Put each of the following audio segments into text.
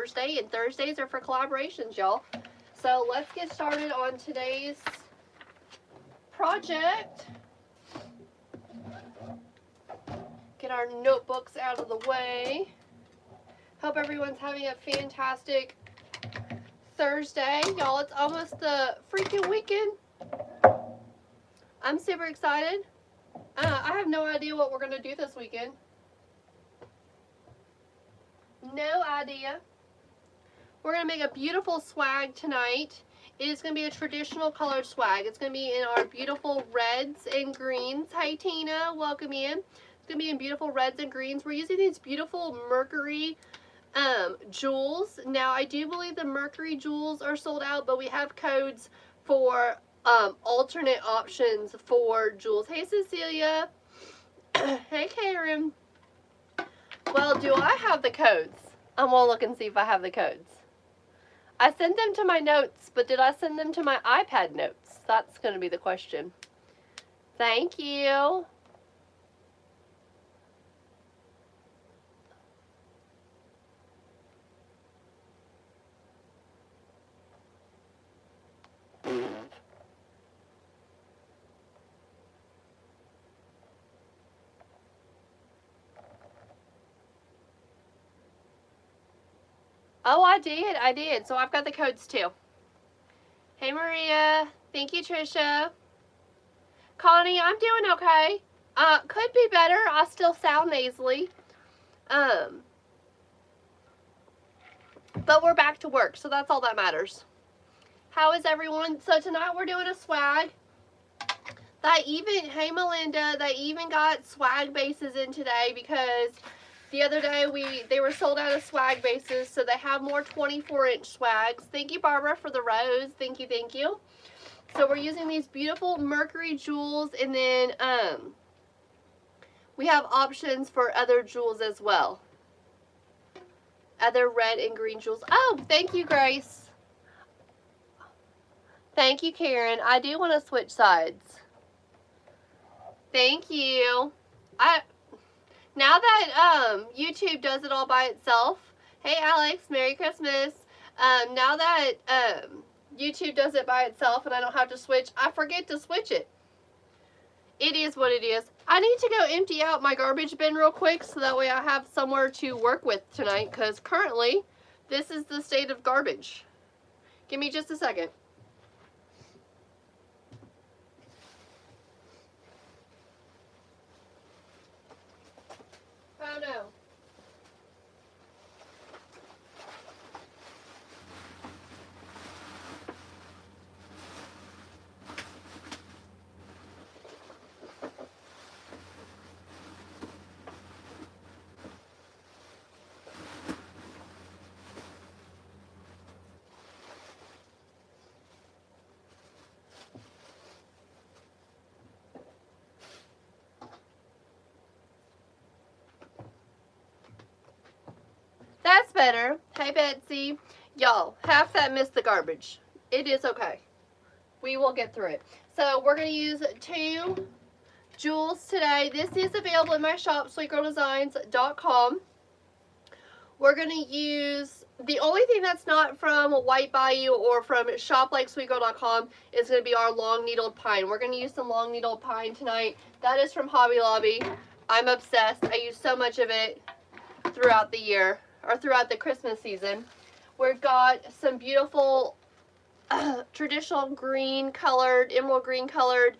Thursday, and Thursdays are for collaborations, y'all. So let's get started on today's project. Get our notebooks out of the way. Hope everyone's having a fantastic Thursday. Y'all, it's almost the freaking weekend. I'm super excited. I have no idea what we're going to do this weekend. No idea. We're going to make a beautiful swag tonight. It is going to be a traditional colored swag. It's going to be in our beautiful reds and greens. Hi, Tina. Welcome in. It's going to be in beautiful reds and greens. We're using these beautiful Mercury jewels. Now, I do believe the Mercury jewels are sold out, but we have codes for alternate options for jewels. Hey, Cecilia. Hey, Karen. Well, do I have the codes? I'm going to look and see if I have the codes. I sent them to my notes, but did I send them to my iPad notes? That's going to be the question. Thank you. Oh, I did. So I've got the codes too. Hey, Maria. Thank you, Trisha. Connie, I'm doing okay. Could be better. I still sound nasally. But we're back to work, so that's all that matters. How is everyone? So tonight we're doing a swag. Hey, Melinda, they even got swag bases in today because the other day they were sold out of swag bases, so they have more 24-inch swags. Thank you, Barbara, for the rose. Thank you, thank you. So we're using these beautiful Mercury jewels, and then we have options for other jewels as well. Other red and green jewels. Oh, thank you, Grace. Thank you, Karen. I do want to switch sides. Thank you. Now that YouTube does it all by itself. Hey, Alex, Merry Christmas. Now that YouTube does it by itself and I don't have to switch, I forget to switch it. It is what it is. I need to go empty out my garbage bin real quick so that way I have somewhere to work with tonight, because currently this is the state of garbage. Give me just a second. Oh no. That's better. Hey, Betsy. Y'all, half that missed the garbage. It is okay. We will get through it. So we're going to use 2 jewels today. This is available in my shop, sweetgirldesigns.com. We're going to use, the only thing that's not from White Bayou or from shoplikesweetgirl.com is going to be our long needled pine. We're going to use some long needled pine tonight. That is from Hobby Lobby. I'm obsessed. I use so much of it throughout the year, or throughout the Christmas season. We've got some beautiful traditional green colored, emerald green colored,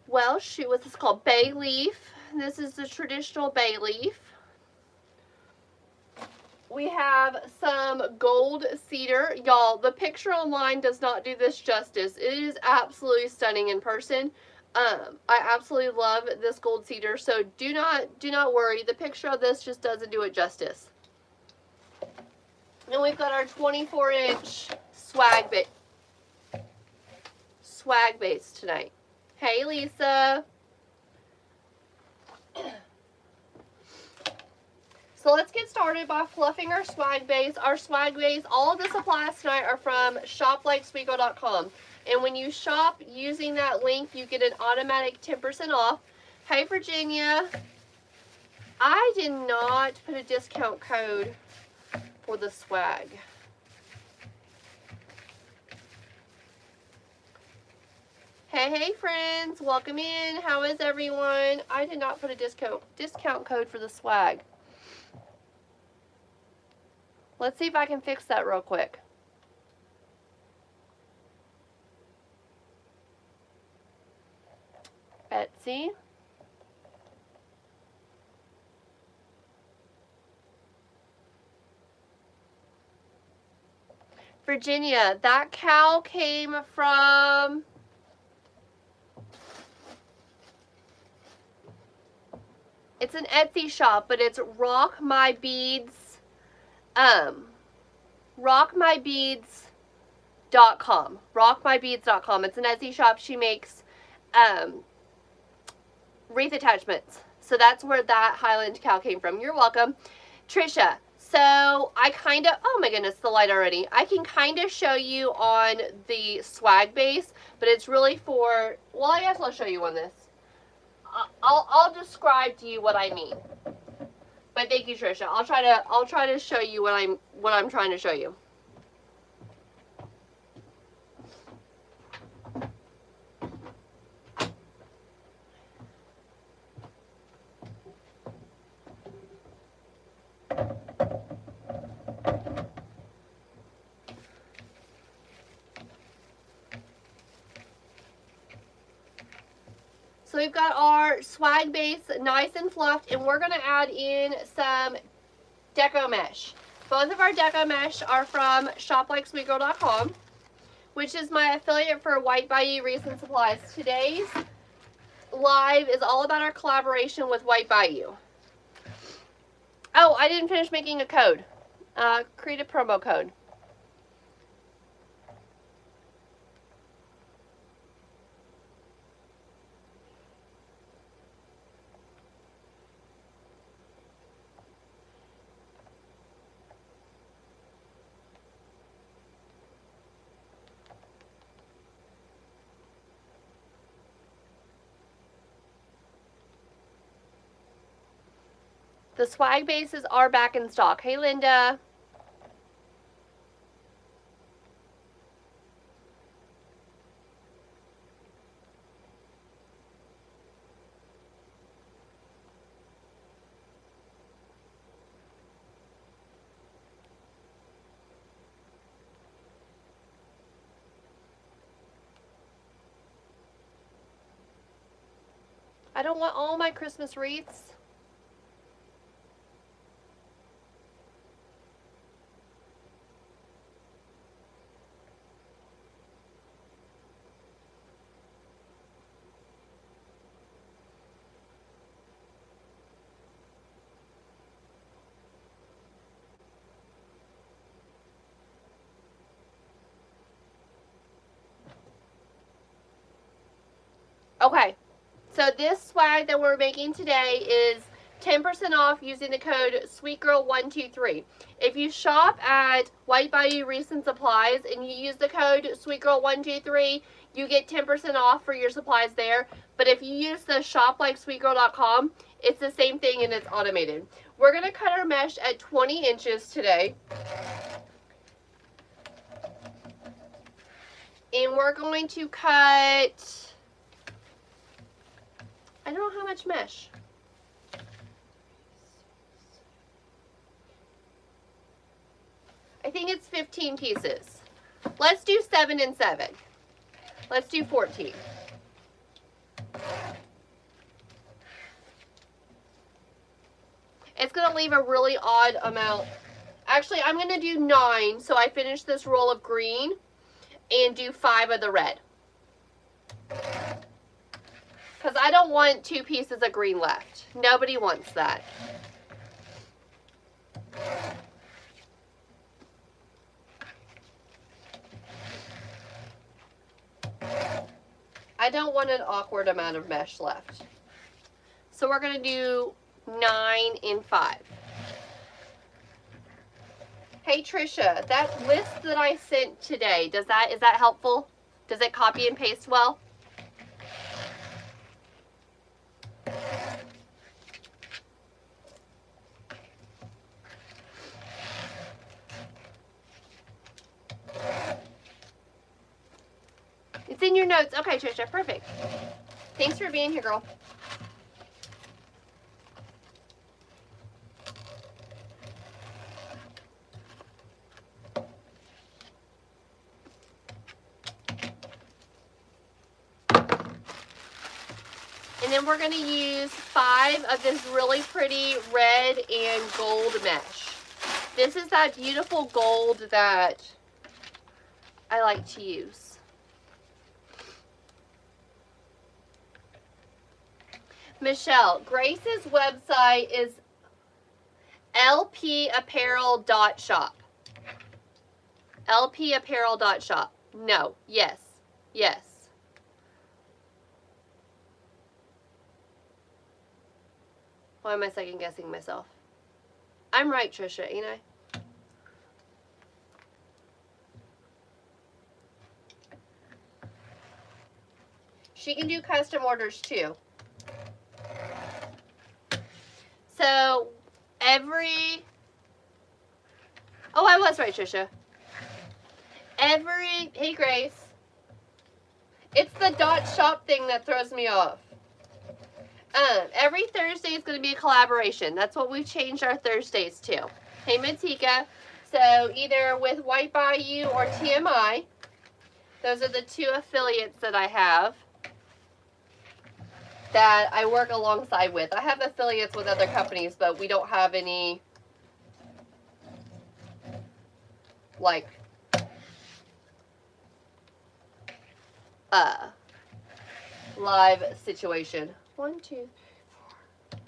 well, shoot, what's this called? Bay leaf. This is the traditional bay leaf. We have some gold cedar. Y'all, the picture online does not do this justice. It is absolutely stunning in person. I absolutely love this gold cedar, so do not worry. The picture of this just doesn't do it justice. And we've got our 24-inch swag base tonight. Hey, Lisa. So let's get started by fluffing our swag base. Our swag base, all of the supplies tonight are from shoplikesweetgirl.com. And when you shop using that link, you get an automatic 10% off. Hey, Virginia. I did not put a discount code for the swag. Hey friends, welcome in. How is everyone? I did not put a discount code for the swag. Let's see if I can fix that real quick. Etsy. Virginia, that cow came from... It's an Etsy shop, but it's rockmybeads, rockmybeads.com. Rockmybeads.com. It's an Etsy shop. She makes wreath attachments. So that's where that Highland cow came from. You're welcome. Trisha, so I kind of, oh my goodness, the light already. I can kind of show you on the swag base, but it's really for, well, I guess I'll show you on this. I'll describe to you what I mean. But thank you, Trisha. I'll try to show you what I'm trying to show you. So we've got our swag base nice and fluffed, and we're going to add in some deco mesh. Both of our deco mesh are from shoplikesweetgirl.com, which is my affiliate for White Bayou Wreaths and Supplies. Today's live is all about our collaboration with White Bayou. Oh, I didn't finish making a code. Create a promo code. The swag bases are back in stock. Hey, Linda. I don't want all my Christmas wreaths. Okay, so this swag that we're making today is 10% off using the code SweetGirl123. If you shop at White Bayou Wreaths and Supplies and you use the code SweetGirl123, you get 10% off for your supplies there. But if you use the shoplikesweetgirl.com, it's the same thing and it's automated. We're going to cut our mesh at 20 inches today. And we're going to cut... I don't know how much mesh. I think it's 15 pieces. Let's do 7 and 7. Let's do 14. It's going to leave a really odd amount. Actually, I'm going to do 9, so I finish this roll of green and do 5 of the red. Because I don't want 2 pieces of green left. Nobody wants that. I don't want an awkward amount of mesh left. So we're going to do 9 and 5. Hey Trisha, that list that I sent today, is that helpful? Does it copy and paste well? It's in your notes. Okay, Trisha, perfect. Thanks for being here, girl. And then we're going to use 5 of this really pretty red and gold mesh. This is that beautiful gold that I like to use. Michelle, Grace's website is lpapparel.shop. lpapparel.shop. No, yes, yes. Why am I second guessing myself? I'm right, Trisha, ain't I? She can do custom orders too. So every, oh, I was right, Trisha. Hey Grace. It's the .shop thing that throws me off. Every Thursday is going to be a collaboration. That's what we've changed our Thursdays to. Hey Matika. So either with White Bayou or TMI. Those are the 2 affiliates that I have that I work alongside with. I have affiliates with other companies, but we don't have any like live situation. 1, 2, 3, 4.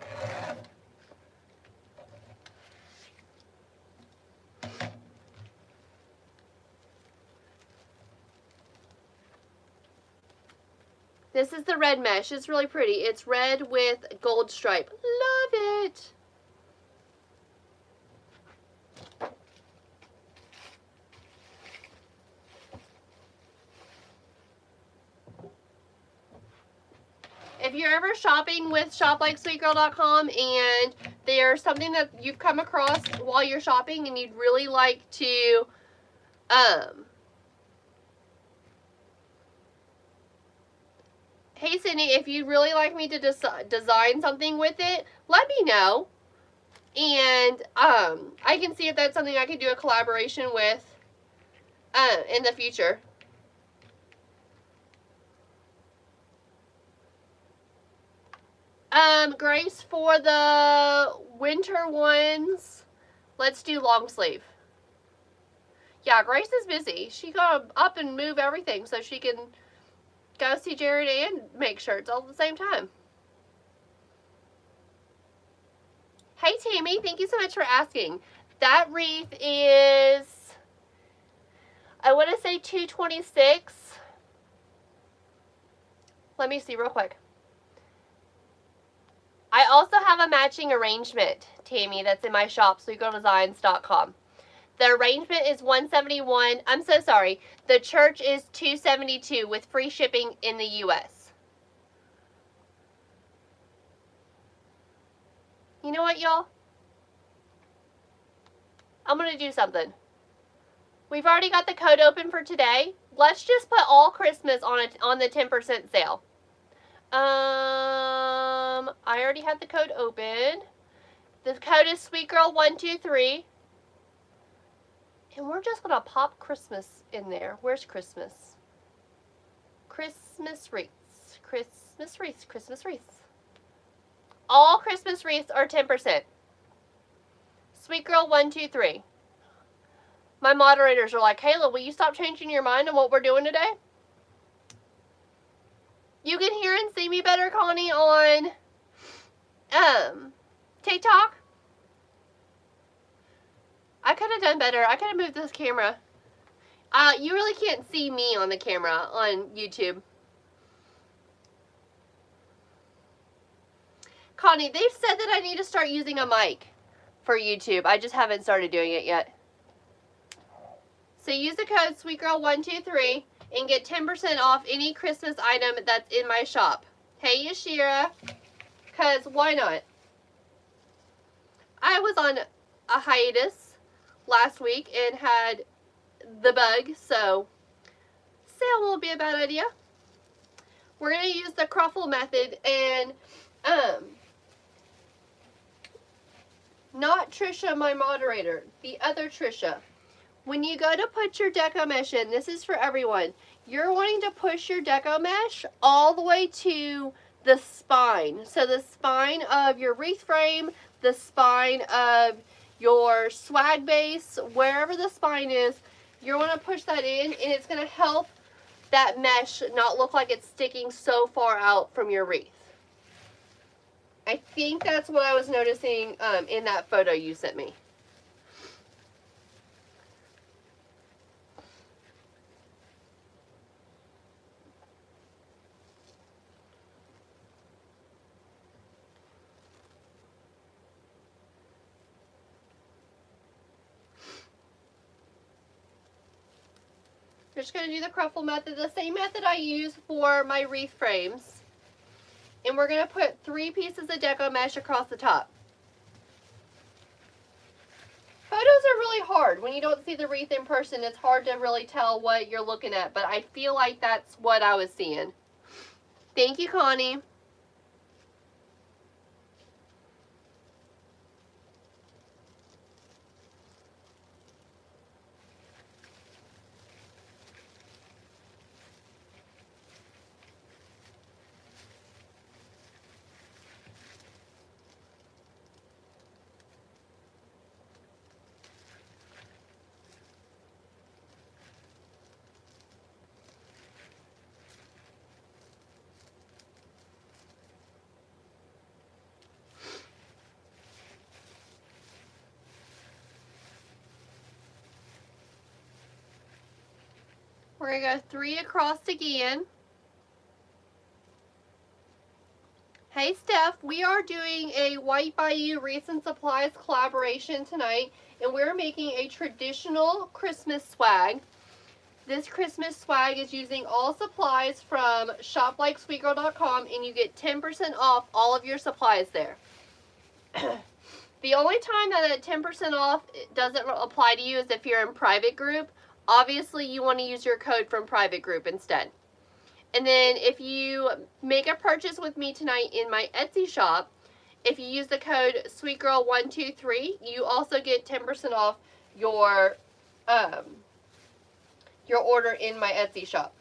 This is the red mesh. It's really pretty. It's red with gold stripe. Love it. If you're ever shopping with shoplikesweetgirl.com and there's something that you've come across while you're shopping and you'd really like to hey Cindy, if you'd really like me to design something with it, let me know. And I can see if that's something I can do a collaboration with in the future. Grace, for the winter ones, let's do long sleeve. Yeah, Grace is busy. She got to up and move everything so she can go see Jared and make shirts all at the same time. Hey, Tammy, thank you so much for asking. That wreath is, I want to say $226. Let me see real quick. I also have a matching arrangement, Tammy, that's in my shop, sweetgirldesigns.com. The arrangement is $171. I'm so sorry. The church is $272 with free shipping in the U.S. You know what, y'all? I'm going to do something. We've already got the code open for today. Let's just put all Christmas on the 10% sale. I already had the code open. The code is SweetGirl123. And we're just going to pop Christmas in there. Where's Christmas? Christmas wreaths. Christmas wreaths. Christmas wreaths. All Christmas wreaths are 10%. SweetGirl123. My moderators are like, Kayla, will you stop changing your mind on what we're doing today? You can hear and see me better, Connie, on TikTok. I could have done better. I could have moved this camera. You really can't see me on the camera on YouTube. Connie, they've said that I need to start using a mic for YouTube. I just haven't started doing it yet. So use the code SweetGirl123 and get 10% off any Christmas item that's in my shop. Hey, Yashira, because why not? I was on a hiatus last week and had the bug, so sale won't be a bad idea. We're going to use the Cruffle method, and not Trisha, my moderator, the other Trisha. When you go to put your deco mesh in, this is for everyone, you're wanting to push your deco mesh all the way to the spine. So the spine of your wreath frame, the spine of your swag base, wherever the spine is, you're want to push that in, and it's going to help that mesh not look like it's sticking so far out from your wreath. I think that's what I was noticing in that photo you sent me. We're just going to do the Cruffle method, the same method I use for my wreath frames. And we're going to put 3 pieces of deco mesh across the top. Photos are really hard. When you don't see the wreath in person, it's hard to really tell what you're looking at, but I feel like that's what I was seeing. Thank you, Connie. We're going to go 3 across again. Hey Steph, we are doing a White Bayou Wreaths and Supplies collaboration tonight, and we're making a traditional Christmas swag. This Christmas swag is using all supplies from shoplikesweetgirl.com, and you get 10% off all of your supplies there. The only time that 10% off doesn't apply to you is if you're in private group. Obviously, you want to use your code from private group instead. And then if you make a purchase with me tonight in my Etsy shop, if you use the code SweetGirl123, you also get 10% off your order in my Etsy shop.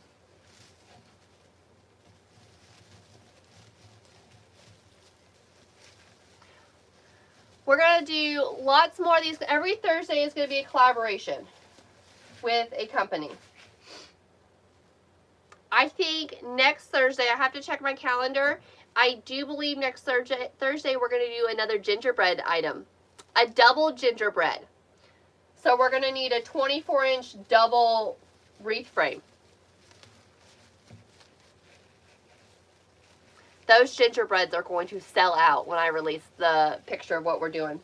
We're going to do lots more of these. Every Thursday is going to be a collaboration with a company. I think next Thursday, I have to check my calendar. I do believe next Thursday we're going to do another gingerbread item. A double gingerbread. So we're going to need a 24-inch double wreath frame. Those gingerbreads are going to sell out when I release the picture of what we're doing.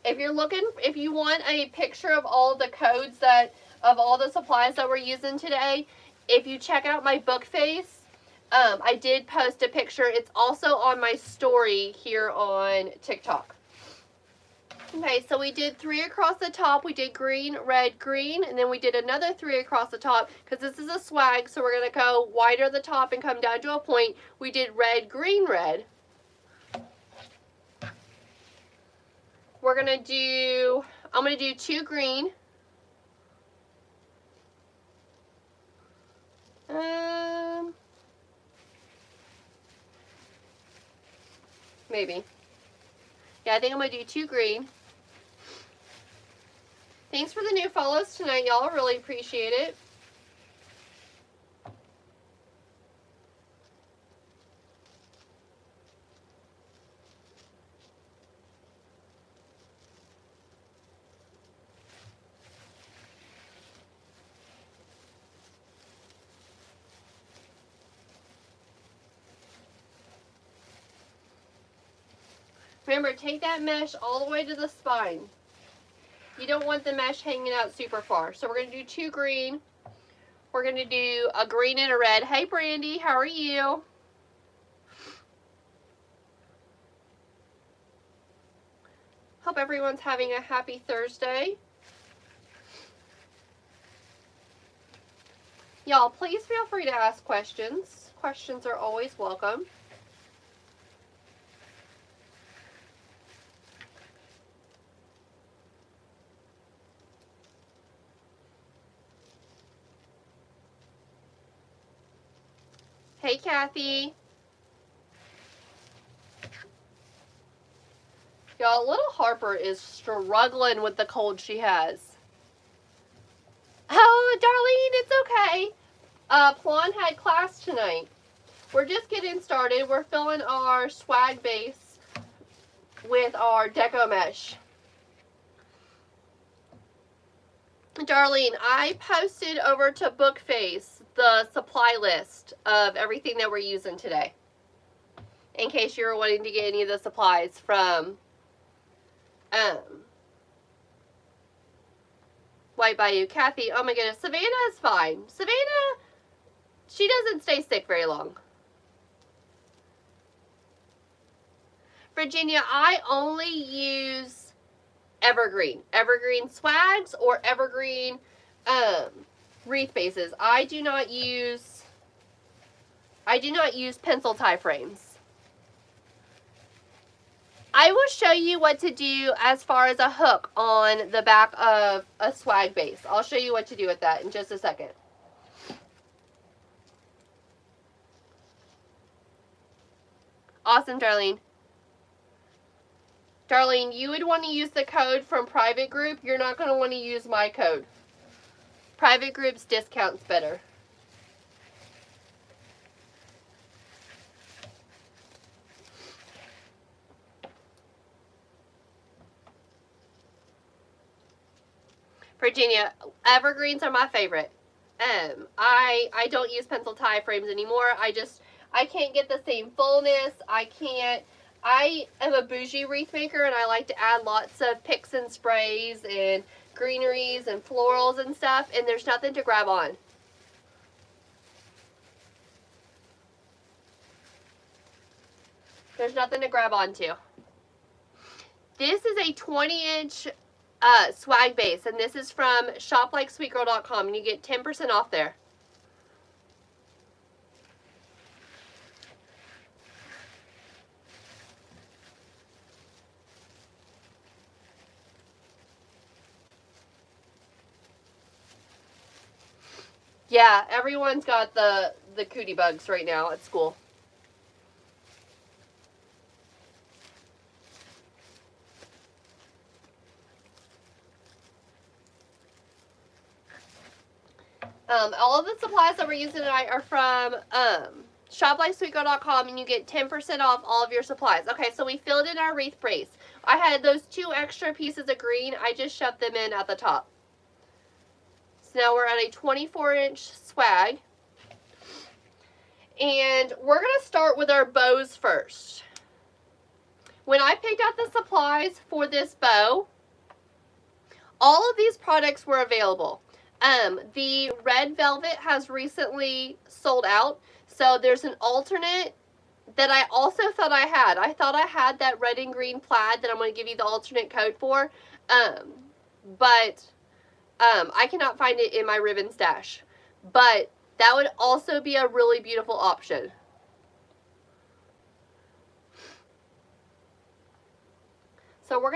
If you're looking, if you want a picture of all the codes of all the supplies that we're using today, if you check out my book face, I did post a picture. It's also on my story here on TikTok. Okay, so we did 3 across the top. We did green, red, green, and then we did another 3 across the top because this is a swag, so we're going to go wider at the top and come down to a point. We did red, green, red. We're going to do, I'm going to do 2 green. Maybe. Yeah, I think I'm going to do 2 green. Thanks for the new follows tonight, y'all. I really appreciate it. Remember, take that mesh all the way to the spine. You don't want the mesh hanging out super far. So we're going to do 2 green. We're going to do a green and a red. Hey, Brandy, how are you? Hope everyone's having a happy Thursday. Y'all, please feel free to ask questions. Questions are always welcome. Hey, Kathy. Y'all, little Harper is struggling with the cold she has. Oh, Darlene, it's okay. Plon had class tonight. We're just getting started. We're filling our swag base with our deco mesh. Darlene, I posted over to Bookface the supply list of everything that we're using today, in case you were wanting to get any of the supplies from White Bayou. Kathy, oh my goodness, Savannah is fine. Savannah, she doesn't stay sick very long. Virginia, I only use evergreen swags or evergreen wreath bases. I do not use pencil tie frames. I will show you what to do as far as a hook on the back of a swag base. I'll show you what to do with that in just a second. Awesome, Darlene. Darlene, you would want to use the code from private group. You're not going to want to use my code. Private group's discount's better. Virginia, evergreens are my favorite. I don't use pencil tie frames anymore. I can't get the same fullness. I am a bougie wreath maker, and I like to add lots of picks and sprays and greeneries and florals and stuff, and there's nothing to grab on. There's nothing to grab onto. This is a 20-inch swag base, and this is from shoplikesweetgirl.com, and you get 10% off there. Yeah, everyone's got the cootie bugs right now at school. All of the supplies that we're using tonight are from shoplikesweetgirl.com, and you get 10% off all of your supplies. Okay, so we filled in our wreath brace. I had those 2 extra pieces of green. I just shoved them in at the top. So now we're at a 24-inch swag. And we're going to start with our bows first. When I picked out the supplies for this bow, all of these products were available. The red velvet has recently sold out, so there's an alternate that I also thought I had. I thought I had that red and green plaid that I'm going to give you the alternate code for, but I cannot find it in my ribbon stash. But that would also be a really beautiful option. So we're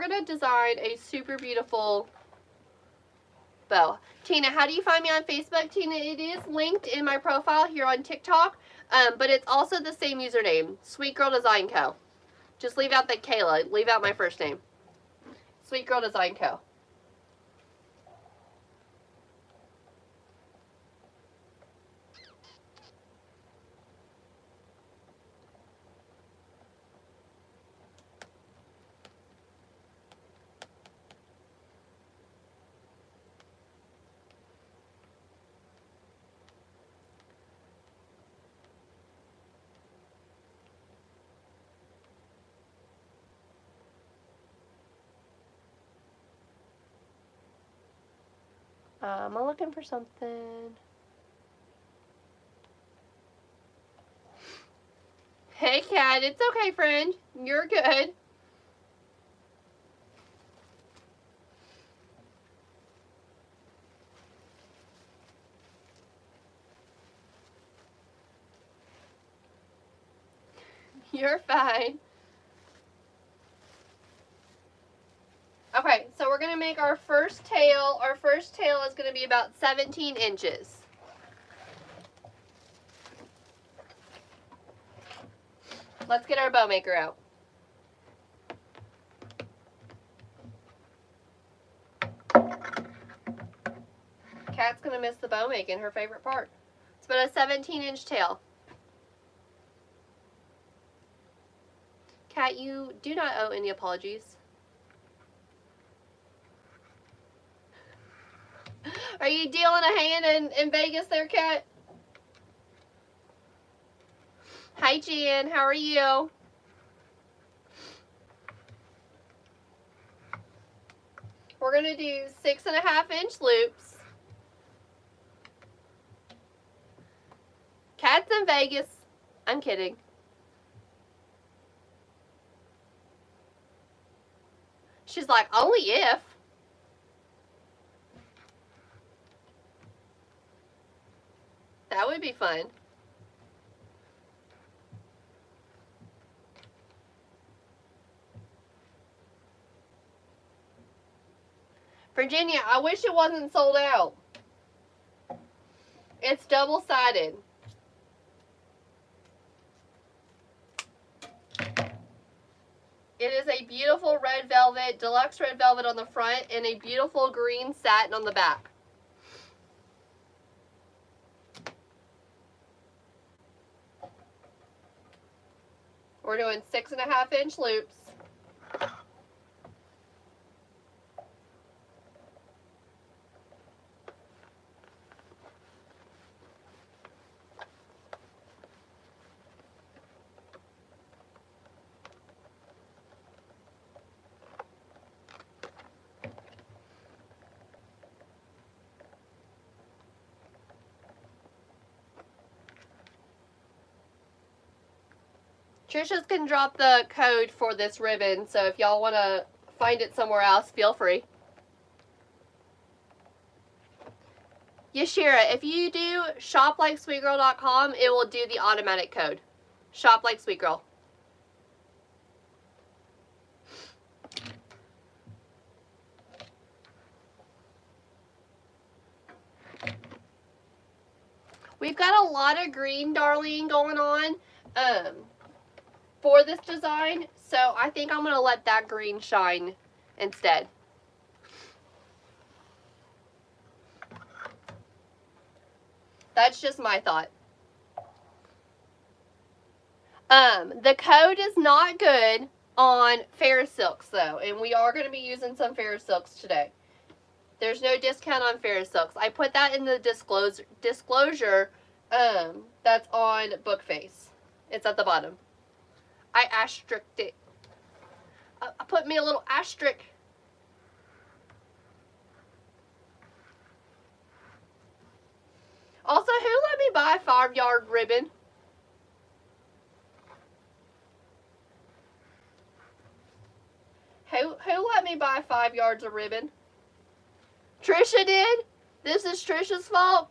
gonna design a super beautiful bow. Tina, how do you find me on Facebook? Tina, it is linked in my profile here on TikTok, but it's also the same username, Sweet Girl Design Co. Just leave out the Kayla. Leave out my first name. Sweet Girl Design Co. I'm looking for something. Hey, Kat. It's okay, friend. You're good. You're fine. Okay, so we're going to make our first tail. Our first tail is going to be about 17 inches. Let's get our bow maker out. Kat's going to miss the bow making, her favorite part. It's about a 17-inch tail. Kat, you do not owe any apologies. Are you dealing a hand in Vegas there, Kat? Hi, Jan. How are you? We're going to do 6.5-inch loops. Kat's in Vegas. I'm kidding. She's like, only if. That would be fun. Virginia, I wish it wasn't sold out. It's double-sided. It is a beautiful red velvet, deluxe red velvet on the front, and a beautiful green satin on the back. We're doing 6.5-inch loops. Trisha's can drop the code for this ribbon, so if y'all want to find it somewhere else, feel free. Yashira, if you do shoplikesweetgirl.com, it will do the automatic code. Shop like Sweet Girl. We've got a lot of green, Darlene, going on for this design, so I think I'm going to let that green shine instead. That's just my thought. The code is not good on Farrisilks though, and we are going to be using some Farrisilks today. There's no discount on Farrisilks. I put that in the disclosure that's on Bookface. It's at the bottom. I asterisked it. I put me a little asterisk. Also, who let me buy a 5-yard ribbon? Who let me buy 5 yards of ribbon? Trisha did? This is Trisha's fault?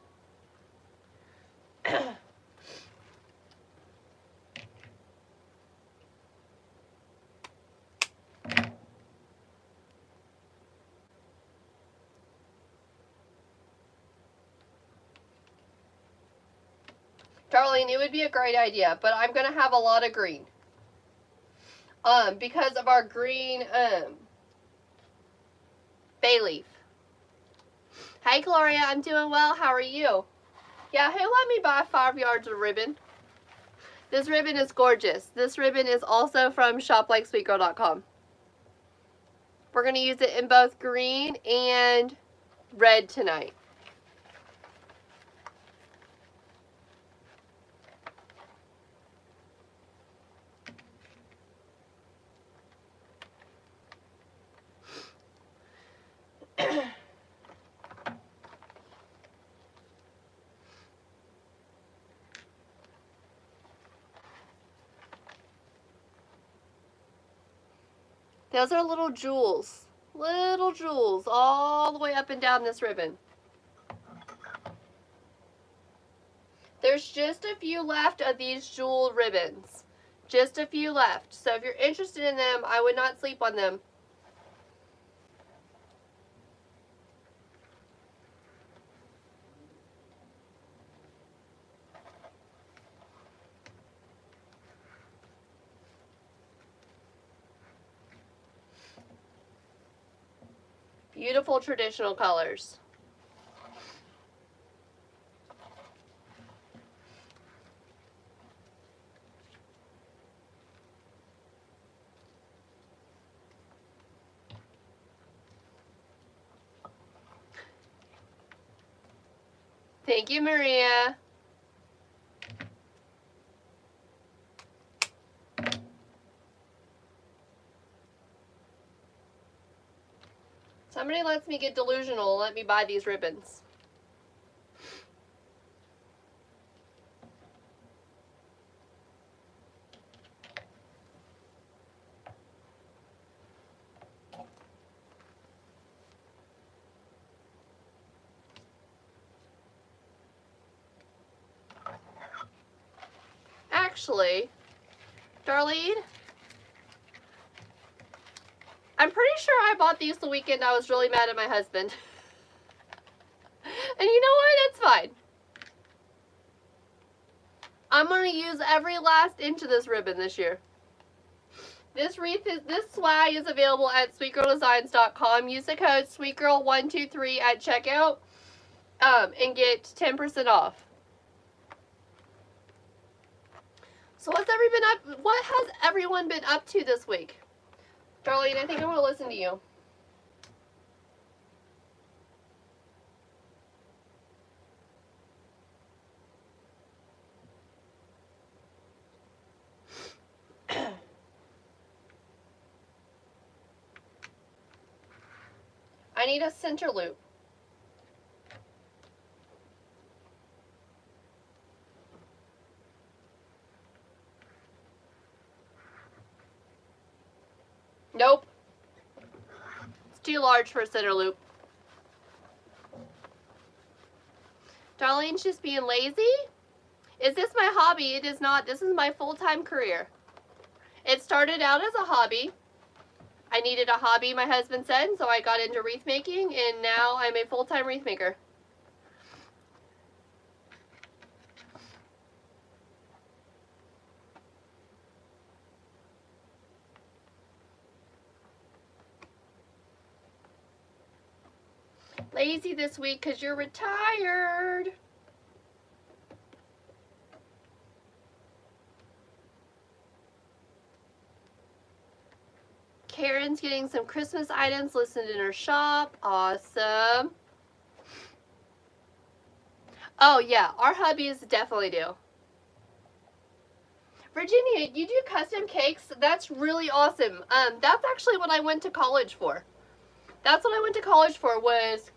Darlene, it would be a great idea, but I'm going to have a lot of green. Because of our green, bay leaf. Hi, Gloria. I'm doing well. How are you? Yeah, who let me buy 5 yards of ribbon? This ribbon is gorgeous. This ribbon is also from shoplikesweetgirl.com. We're going to use it in both green and red tonight. Those are little jewels all the way up and down this ribbon. There's just a few left of these jewel ribbons. Just a few left. So if you're interested in them, I would not sleep on them. Beautiful traditional colors. Thank you, Maria. Somebody lets me get delusional. Let me buy these ribbons. Actually, Darlene, I'm pretty sure I bought these the weekend I was really mad at my husband. And you know what? That's fine. I'm going to use every last inch of this ribbon this year. This swag is available at sweetgirldesigns.com. Use the code sweetgirl123 at checkout and get 10% off. So what has everyone been up to this week? Darlene, I think I want to listen to you. I need a center loop. Nope. It's too large for a center loop. Darlene's just being lazy? Is this my hobby? It is not. This is my full-time career. It started out as a hobby. I needed a hobby, my husband said, so I got into wreath making, and now I'm a full-time wreath maker. Lazy this week because you're retired. Karen's getting some Christmas items listed in her shop. Awesome. Oh yeah, our hubbies definitely do. Virginia, you do custom cakes? That's really awesome. That's actually what I went to college for. That's what I went to college for, was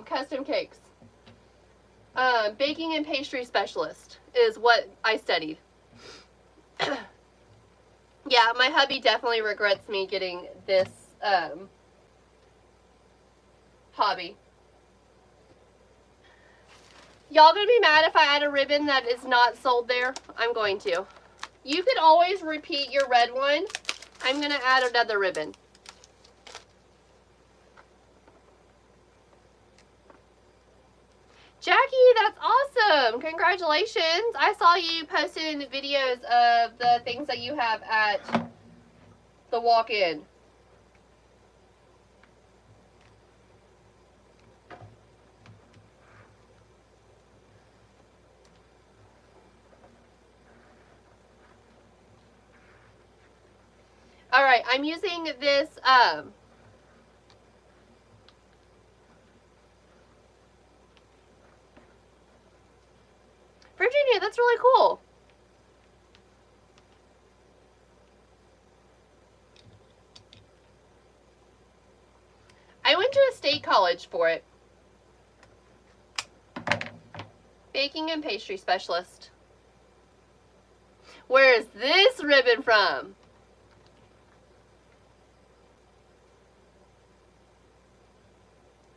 custom cakes. Baking and pastry specialist is what I studied. Yeah, my hubby definitely regrets me getting this hobby. Y'all gonna be mad if I add a ribbon that is not sold there? I'm going to. You can always repeat your red one. I'm gonna add another ribbon. Jackie, that's awesome. Congratulations. I saw you posting videos of the things that you have at the walk-in. All right, I'm using this Virginia, that's really cool. I went to a state college for it. Baking and pastry specialist. Where is this ribbon from?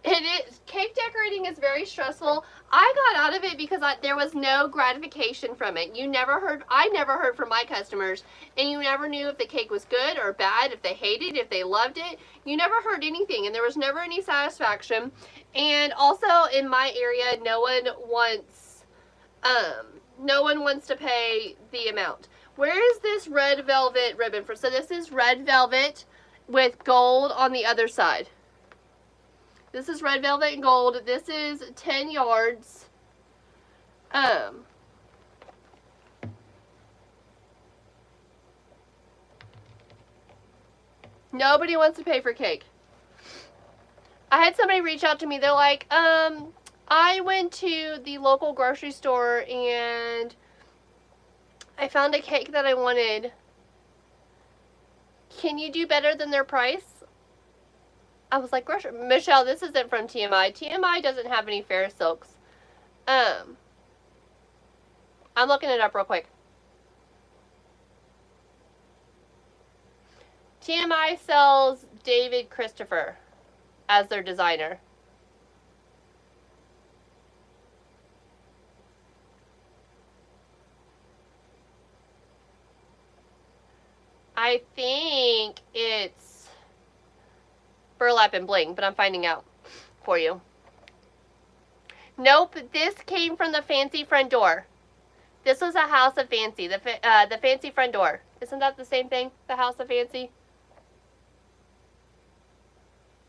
It is. Cake decorating is very stressful. I got out of it because there was no gratification from it. I never heard from my customers, and you never knew if the cake was good or bad, if they hated it, if they loved it. You never heard anything, and there was never any satisfaction. And also in my area, no one wants to pay the amount. Where is this red velvet ribbon for? So this is red velvet with gold on the other side. This is red velvet and gold. This is 10 yards. Nobody wants to pay for cake. I had somebody reach out to me. They're like, I went to the local grocery store and I found a cake that I wanted. Can you do better than their price? I was like, Michelle, this isn't from TMI. TMI doesn't have any Farrisilks. I'm looking it up real quick. TMI sells David Christopher as their designer. I think it's Burlap and Bling, but I'm finding out for you. Nope, this came from the Fancy Front Door. This was a House of Fancy, the Fancy Front Door. Isn't that the same thing, the House of Fancy?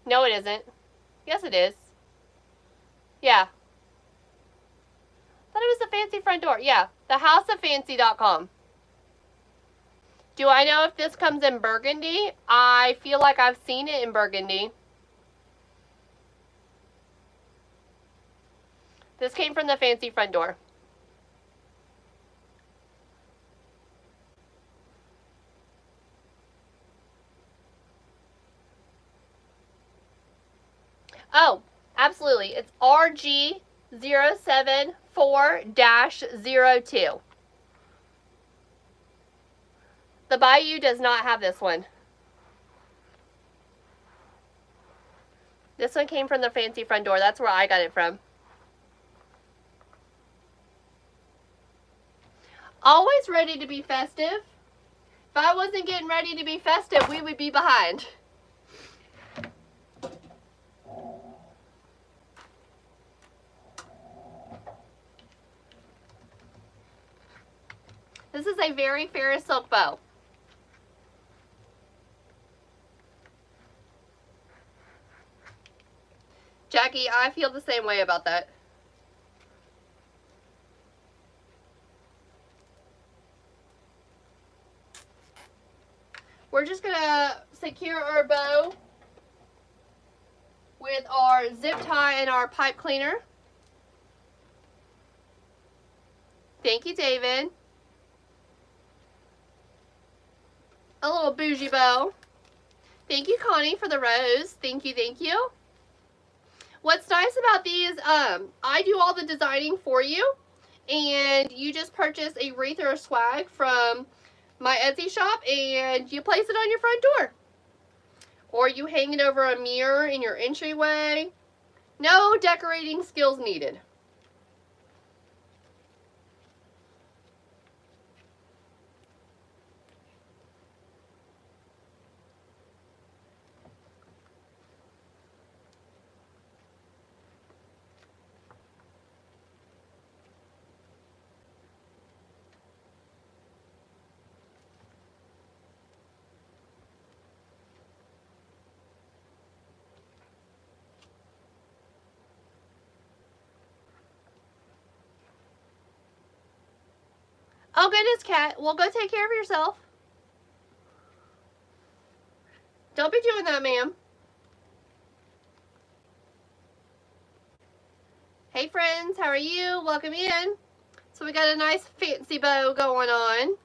No, it isn't. Yes, it is. Yeah. I thought it was the Fancy Front Door. Yeah, thehouseoffancy.com. Do I know if this comes in burgundy? I feel like I've seen it in burgundy. This came from the Fancy Front Door. Oh, absolutely. It's RG074-02. The Bayou does not have this one. This one came from the Fancy Front Door. That's where I got it from. Always ready to be festive. If I wasn't getting ready to be festive, we would be behind. This is a very Farrisilk bow. Jackie, I feel the same way about that. We're just gonna secure our bow with our zip tie and our pipe cleaner. Thank you, David. A little bougie bow. Thank you, Connie, for the rose. Thank you, thank you. What's nice about these, I do all the designing for you, and you just purchase a wreath or a swag from my Etsy shop, and you place it on your front door. Or you hang it over a mirror in your entryway. No decorating skills needed. Oh goodness, Kat. Well, go take care of yourself. Don't be doing that, ma'am. Hey friends, how are you? Welcome in. So we got a nice fancy bow going on.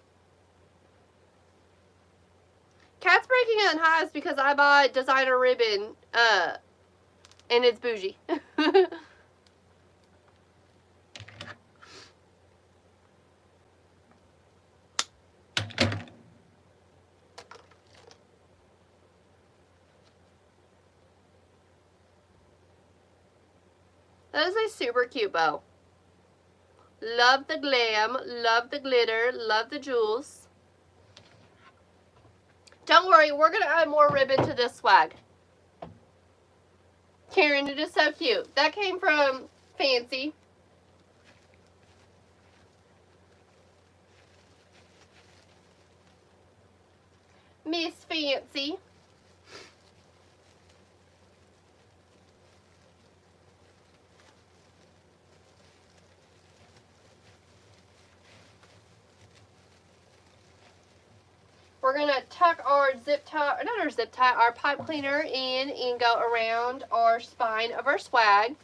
Kat's breaking on highs because I bought designer ribbon, and it's bougie. That is a super cute bow. Love the glam, love the glitter, love the jewels. Don't worry, we're going to add more ribbon to this swag. Karen, it is so cute. That came from Fancy. Miss Fancy. We're going to tuck our zip tie, or not our zip tie, our pipe cleaner in and go around our spine of our swag.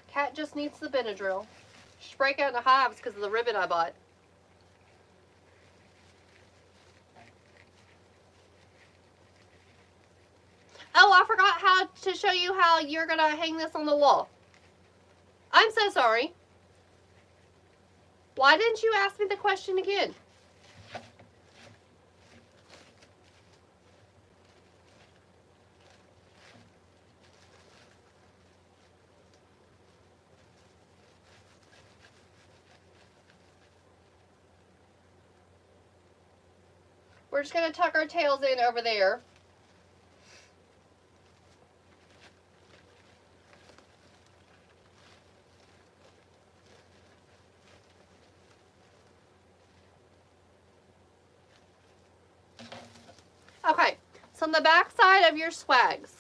Cat just needs the Benadryl. She's breaking out into hives because of the ribbon I bought. Oh, I forgot how to show you how you're going to hang this on the wall. I'm so sorry. Why didn't you ask me the question again? We're just going to tuck our tails in over there. Okay, so on the back side of your swags,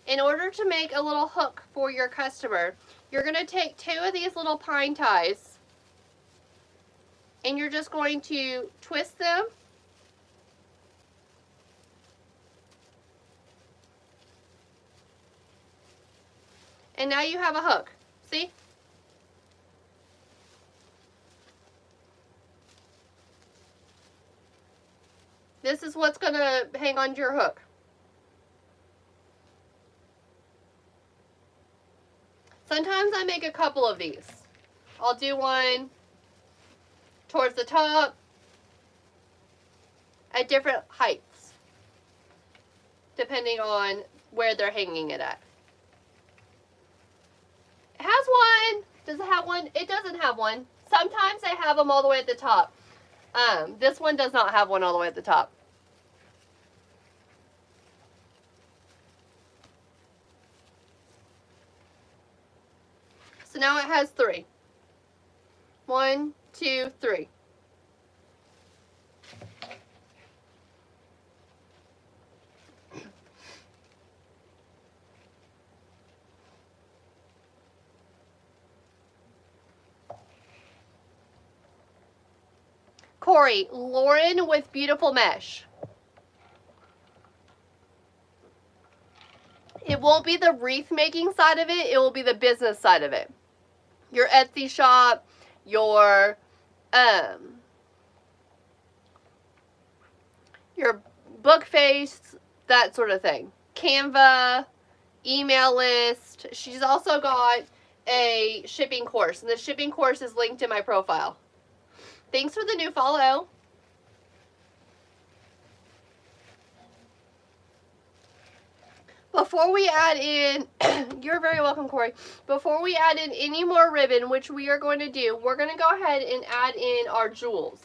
in order to make a little hook for your customer, you're going to take 2 of these little pine ties and you're just going to twist them . And now you have a hook. See? This is what's going to hang onto your hook. Sometimes I make a couple of these. I'll do one towards the top at different heights, depending on where they're hanging it at. It has one. Does it have one? It doesn't have one. Sometimes I have them all the way at the top. This one does not have one all the way at the top. So now it has 3. 1, 2, 3. Corey, Lauren with beautiful mesh. It won't be the wreath making side of it, it will be the business side of it. Your Etsy shop, your book face, that sort of thing. Canva, email list. She's also got a shipping course, and the shipping course is linked in my profile. Thanks for the new follow. Before we add in, you're very welcome, Corey. Before we add in any more ribbon, which we are going to do, we're going to go ahead and add in our jewels.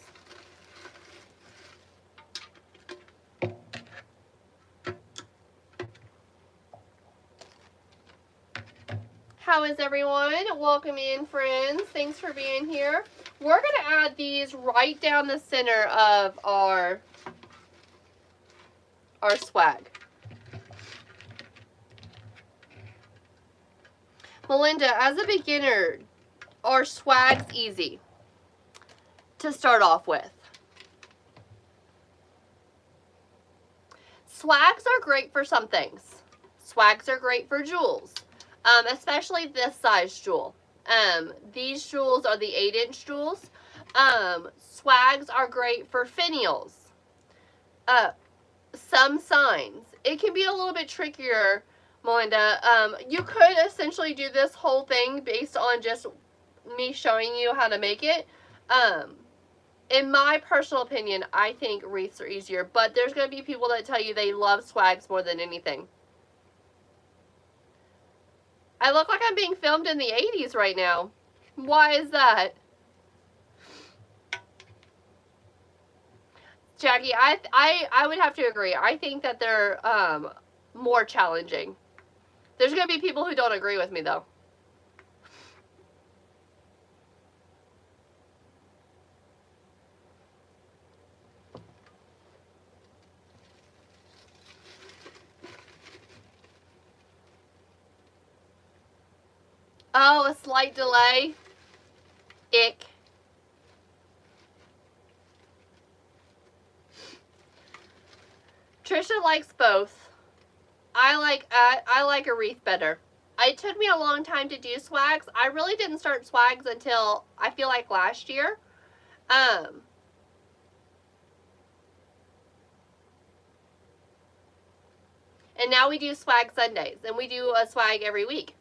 How is everyone? Welcome in, friends. Thanks for being here. We're going to add these right down the center of our swag. Melinda, as a beginner, our swag's easy to start off with. Swags are great for some things. Swags are great for jewels, especially this size jewel. These jewels are the 8-inch jewels. Swags are great for finials. Some signs. It can be a little bit trickier Melinda, you could essentially do this whole thing based on just me showing you how to make it. In my personal opinion, I think wreaths are easier, but there's going to be people that tell you they love swags more than anything. I look like I'm being filmed in the 80s right now. Why is that? Jackie, I would have to agree. I think that they're more challenging. There's going to be people who don't agree with me, though. Oh, a slight delay. Ick. Trisha likes both. I like a wreath better. It took me a long time to do swags. I really didn't start swags until I feel like last year. And now we do swag Sundays, and we do a swag every week.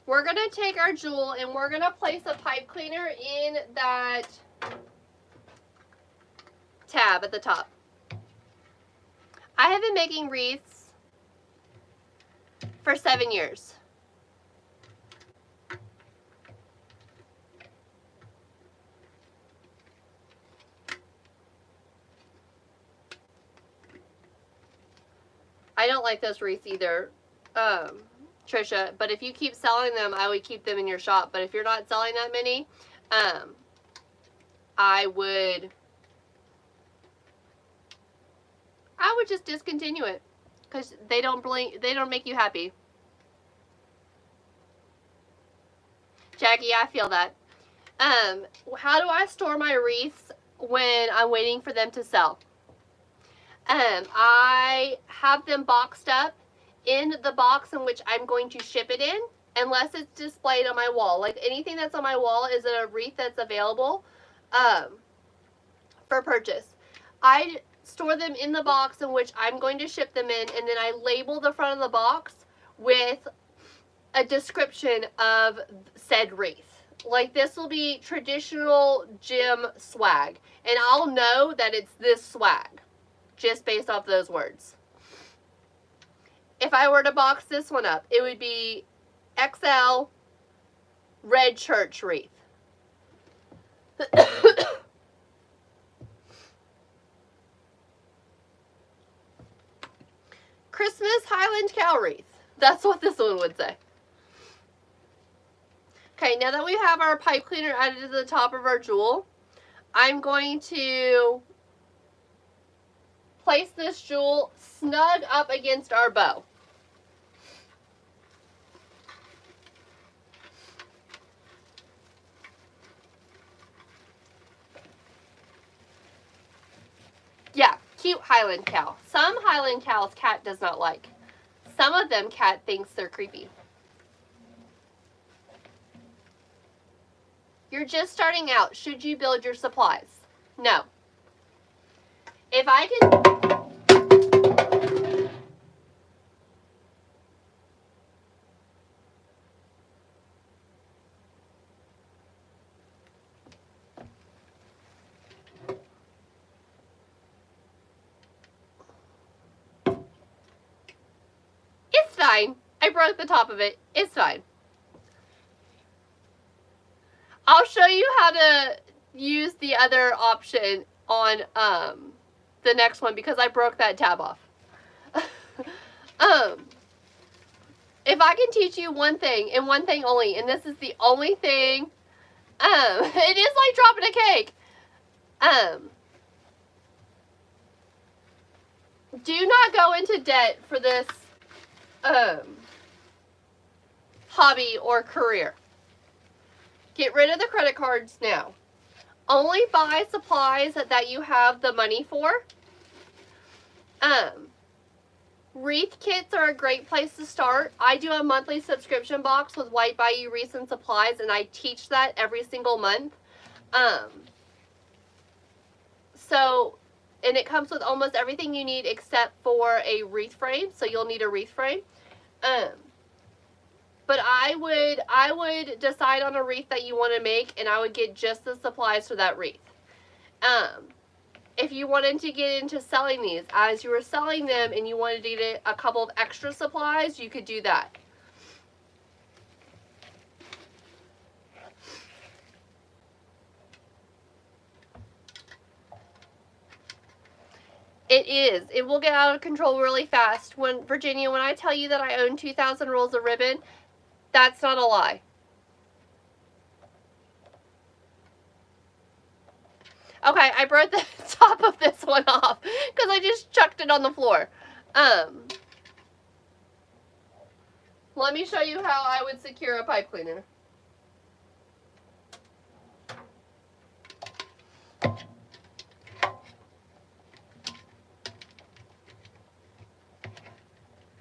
We're going to take our jewel and we're going to place a pipe cleaner in that tab at the top. I have been making wreaths for 7 years. I don't like those wreaths either, Trisha, but if you keep selling them, I would keep them in your shop. But if you're not selling that many, I would just discontinue it because they don't make you happy. Jackie, I feel that. How do I store my wreaths when I'm waiting for them to sell? I have them boxed up in the box in which I'm going to ship it in, unless it's displayed on my wall. Like anything that's on my wall is a wreath that's available for purchase. I store them in the box in which I'm going to ship them in, and then I label the front of the box with a description of said wreath. Like this will be traditional gym swag, and I'll know that it's this swag just based off those words. If I were to box this one up, it would be XL red church wreath. Christmas Highland cow wreath. That's what this one would say. Okay, now that we have our pipe cleaner added to the top of our jewel, I'm going to place this jewel snug up against our bow. Yeah, cute Highland cow. Some Highland cows Cat does not like. Some of them Cat thinks they're creepy. You're just starting out. Should you build your supplies? No. If I can... It's fine. I broke the top of it. It's fine. I'll show you how to use the other option on the next one because I broke that tab off. If I can teach you one thing and one thing only, and this is the only thing, it is like dropping a cake. Do not go into debt for this hobby or career. Get rid of the credit cards now. Only buy supplies that you have the money for. Wreath kits are a great place to start. I do a monthly subscription box with White Bayou Wreaths and Supplies, and I teach that every single month. And it comes with almost everything you need except for a wreath frame, so you'll need a wreath frame. But I would decide on a wreath that you want to make, and I would get just the supplies for that wreath. If you wanted to get into selling these, as you were selling them and you wanted to get a couple of extra supplies, you could do that. It is. It will get out of control really fast. Virginia, when I tell you that I own 2,000 rolls of ribbon, that's not a lie. Okay, I broke the top of this one off because I just chucked it on the floor. Let me show you how I would secure a pipe cleaner.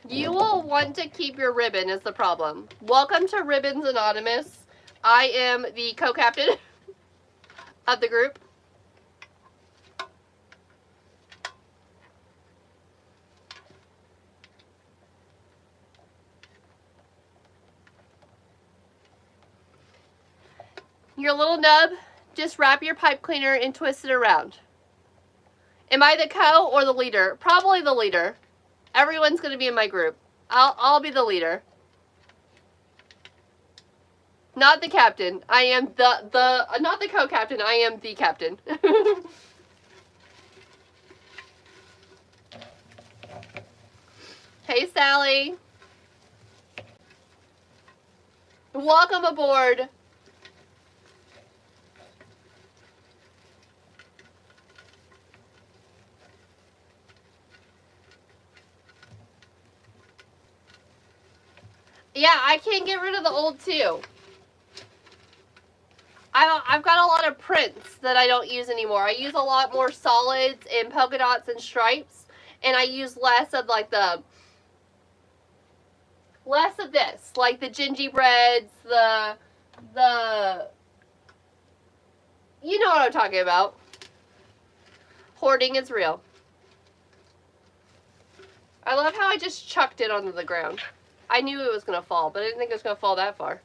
You will want to keep your ribbon is the problem. Welcome to Ribbons Anonymous. I am the co-captain of the group. Your little nub, just wrap your pipe cleaner and twist it around. Am I the co or the leader? Probably the leader. Everyone's going to be in my group. I'll be the leader. Not the captain. I am not the co-captain. I am the captain. Hey, Sally. Welcome aboard. Yeah, I can't get rid of the old too. I've got a lot of prints that I don't use anymore. I use a lot more solids and polka dots and stripes, and I use less of like less of this, like the gingerbreads, the you know what I'm talking about. Hoarding is real. I love how I just chucked it onto the ground. I knew it was going to fall, but I didn't think it was going to fall that far.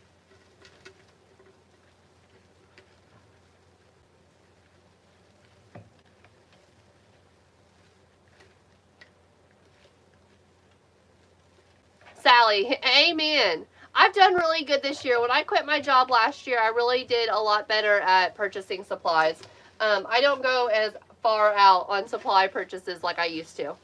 Sally, amen. I've done really good this year. When I quit my job last year, I really did a lot better at purchasing supplies. I don't go as far out on supply purchases like I used to.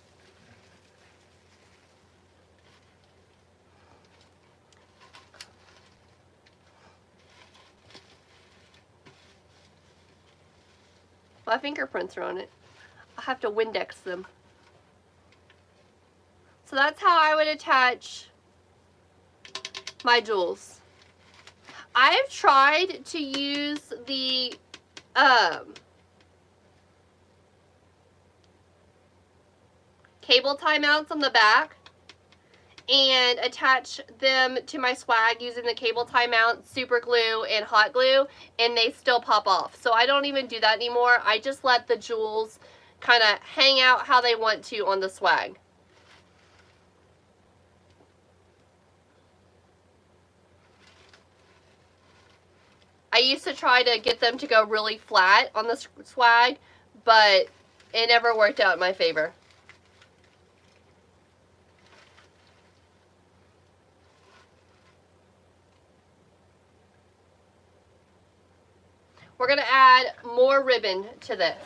My fingerprints are on it. I'll have to Windex them. So that's how I would attach my jewels. I've tried to use the cable tie mounts on the back and attach them to my swag using the cable tie mount, super glue, and hot glue, and they still pop off. So I don't even do that anymore. I just let the jewels kind of hang out how they want to on the swag. I used to try to get them to go really flat on the swag, but it never worked out in my favor. We're going to add more ribbon to this.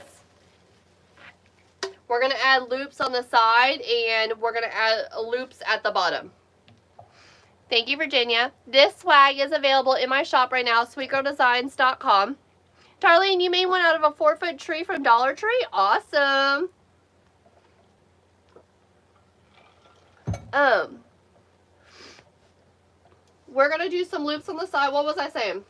We're going to add loops on the side, and we're going to add loops at the bottom. Thank you, Virginia. This swag is available in my shop right now, sweetgirldesigns.com. Darlene, you made one out of a 4-foot tree from Dollar Tree? Awesome. We're going to do some loops on the side. What was I saying?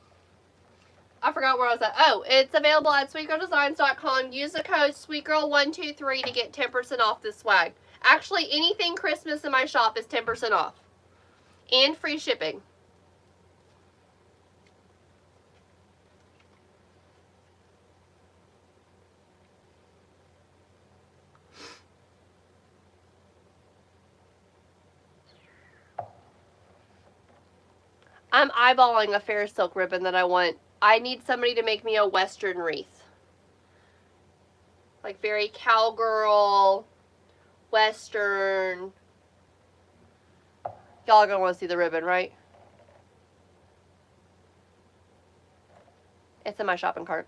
I forgot where I was at. Oh, it's available at sweetgirldesigns.com. Use the code SweetGirl123 to get 10% off this swag. Actually, anything Christmas in my shop is 10% off. And free shipping. I'm eyeballing a Farrisilk ribbon that I want. I need somebody to make me a Western wreath. Like very cowgirl, Western. Y'all are going to want to see the ribbon, right? It's in my shopping cart.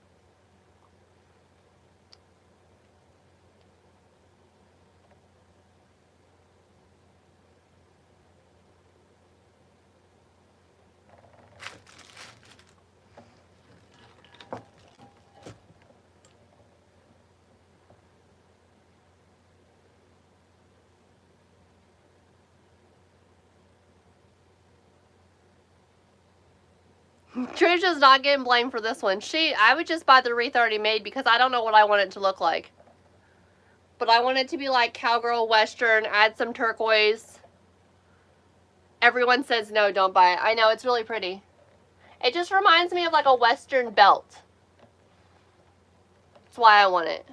Trisha's not getting blamed for this one. I would just buy the wreath already made because I don't know what I want it to look like. But I want it to be like cowgirl, Western, add some turquoise. Everyone says no, don't buy it. I know, it's really pretty. It just reminds me of like a Western belt. That's why I want it.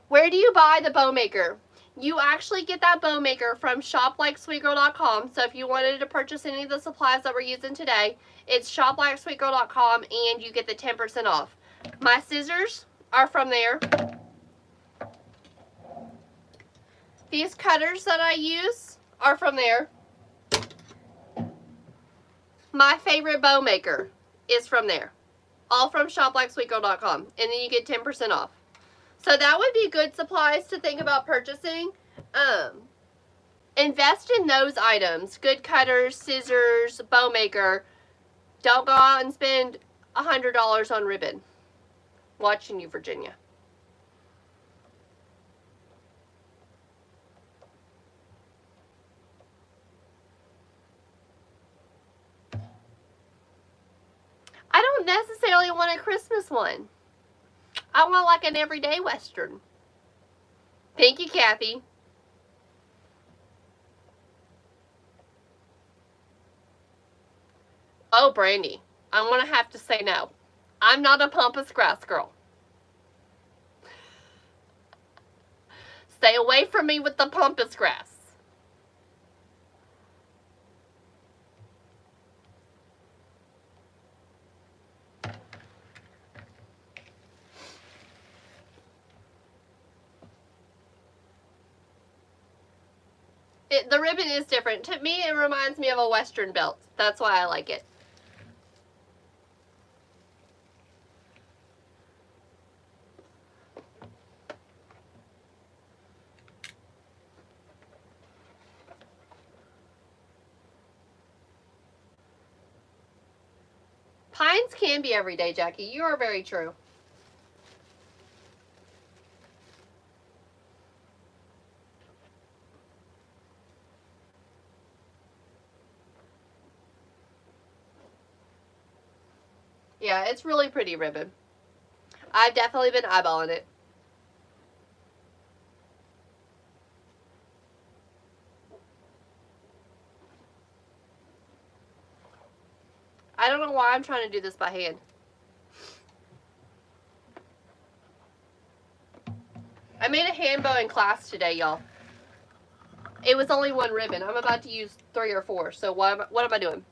Where do you buy the bow maker? You actually get that bow maker from shoplikesweetgirl.com. So if you wanted to purchase any of the supplies that we're using today, it's shoplikesweetgirl.com and you get the 10% off. My scissors are from there. These cutters that I use are from there. My favorite bow maker is from there. All from shoplikesweetgirl.com. And then you get 10% off. So that would be good supplies to think about purchasing. Invest in those items. Good cutters, scissors, bow maker. Don't go out and spend $100 on ribbon. Watching you, Virginia. I don't necessarily want a Christmas one. I want like an everyday Western. Thank you, Kathy. Oh, Brandy, I'm going to have to say no. I'm not a pampas grass girl. Stay away from me with the pampas grass. The ribbon is different. To me, it reminds me of a Western belt. That's why I like it. Pines can be everyday, Jackie. You are very true. Yeah, it's really pretty ribbon. I've definitely been eyeballing it. I don't know why I'm trying to do this by hand. I made a hand bow in class today, y'all. It was only one ribbon. I'm about to use 3 or 4. So what am I doing?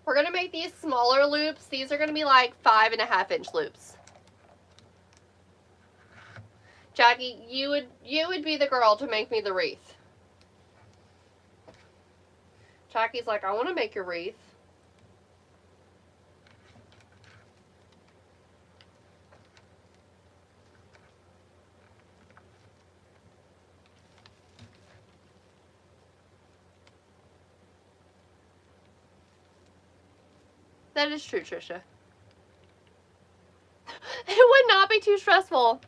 We're going to make these smaller loops. These are going to be like 5.5-inch loops. Jackie, you would be the girl to make me the wreath. Jackie's like, I want to make your wreath. That is true, Trisha. It would not be too stressful.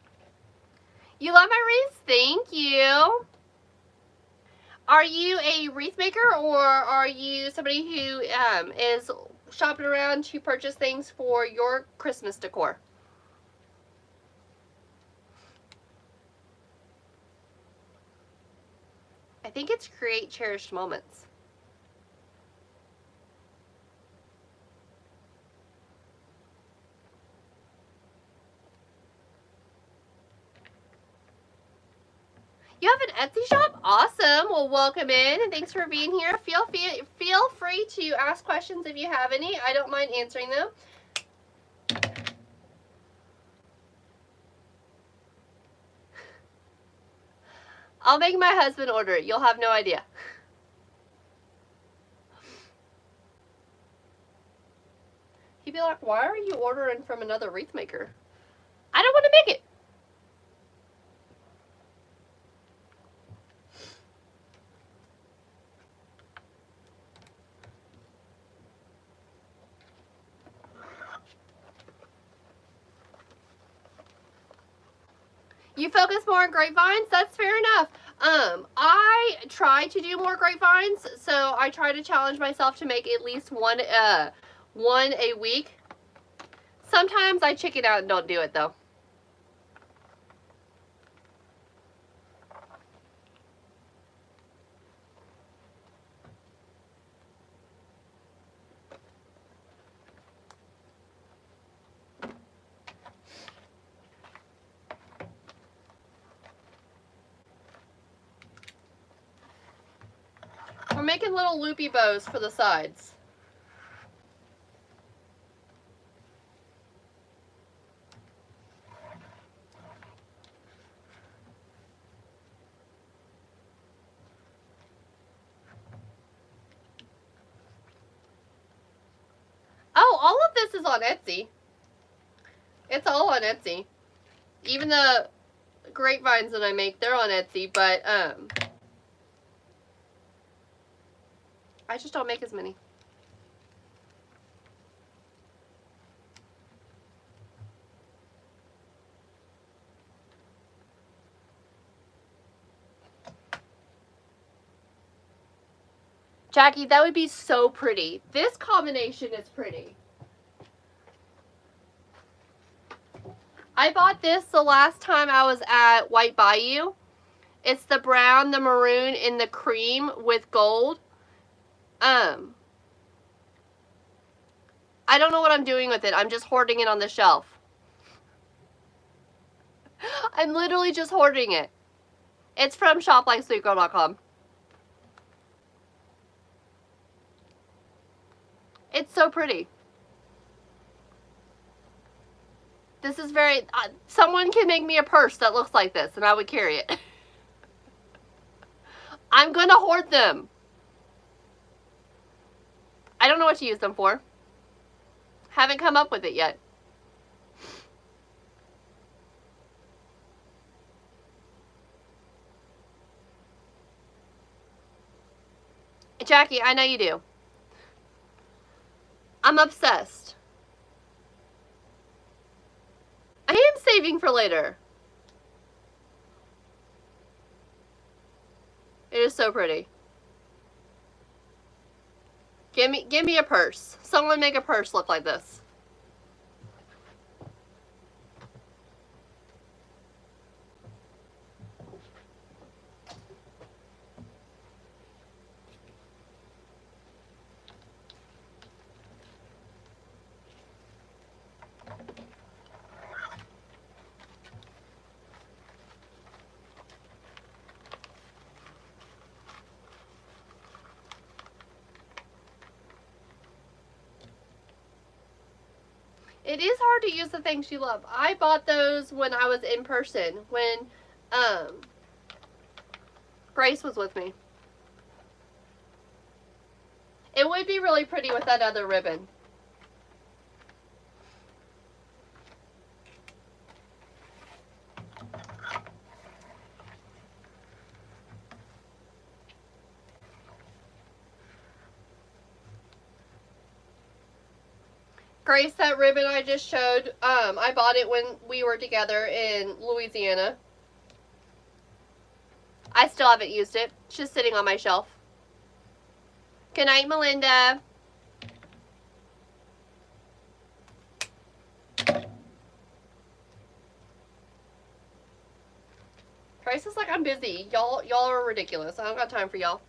You love my wreaths? Thank you. Are you a wreath maker or are you somebody who is shopping around to purchase things for your Christmas decor. I think it's create cherished moments. You have an Etsy shop? Awesome. Well, welcome in and thanks for being here. Feel free to ask questions if you have any. I don't mind answering them. I'll make my husband order it. You'll have no idea. He'd be like, why are you ordering from another wreath maker? I don't want to make it. You focus more on grapevines? That's fair enough. I try to do more grapevines, so I try to challenge myself to make at least one a week. Sometimes I chicken out and don't do it though. We're making little loopy bows for the sides. Oh, all of this is on Etsy. It's all on Etsy. Even the grapevines that I make, they're on Etsy, but I just don't make as many. Jackie, that would be so pretty. This combination is pretty. I bought this the last time I was at White Bayou. It's the brown, the maroon, and the cream with gold. I don't know what I'm doing with it. I'm just hoarding it on the shelf. I'm literally just hoarding it. It's from shoplikesweetgirl.com. It's so pretty. This is very... someone can make me a purse that looks like this, and I would carry it. I'm gonna hoard them. I don't know what to use them for. Haven't come up with it yet. Jackie, I know you do. I'm obsessed. I am saving for later. It is so pretty. Give me a purse. Someone make a purse look like this. It is hard to use the things you love. I bought those when I was in person, when Grace was with me. It would be really pretty with that other ribbon. Grace, that ribbon I just showed, I bought it when we were together in Louisiana. I still haven't used it. It's just sitting on my shelf. Good night, Melinda. Grace is like, I'm busy. Y'all are ridiculous. I don't got time for y'all.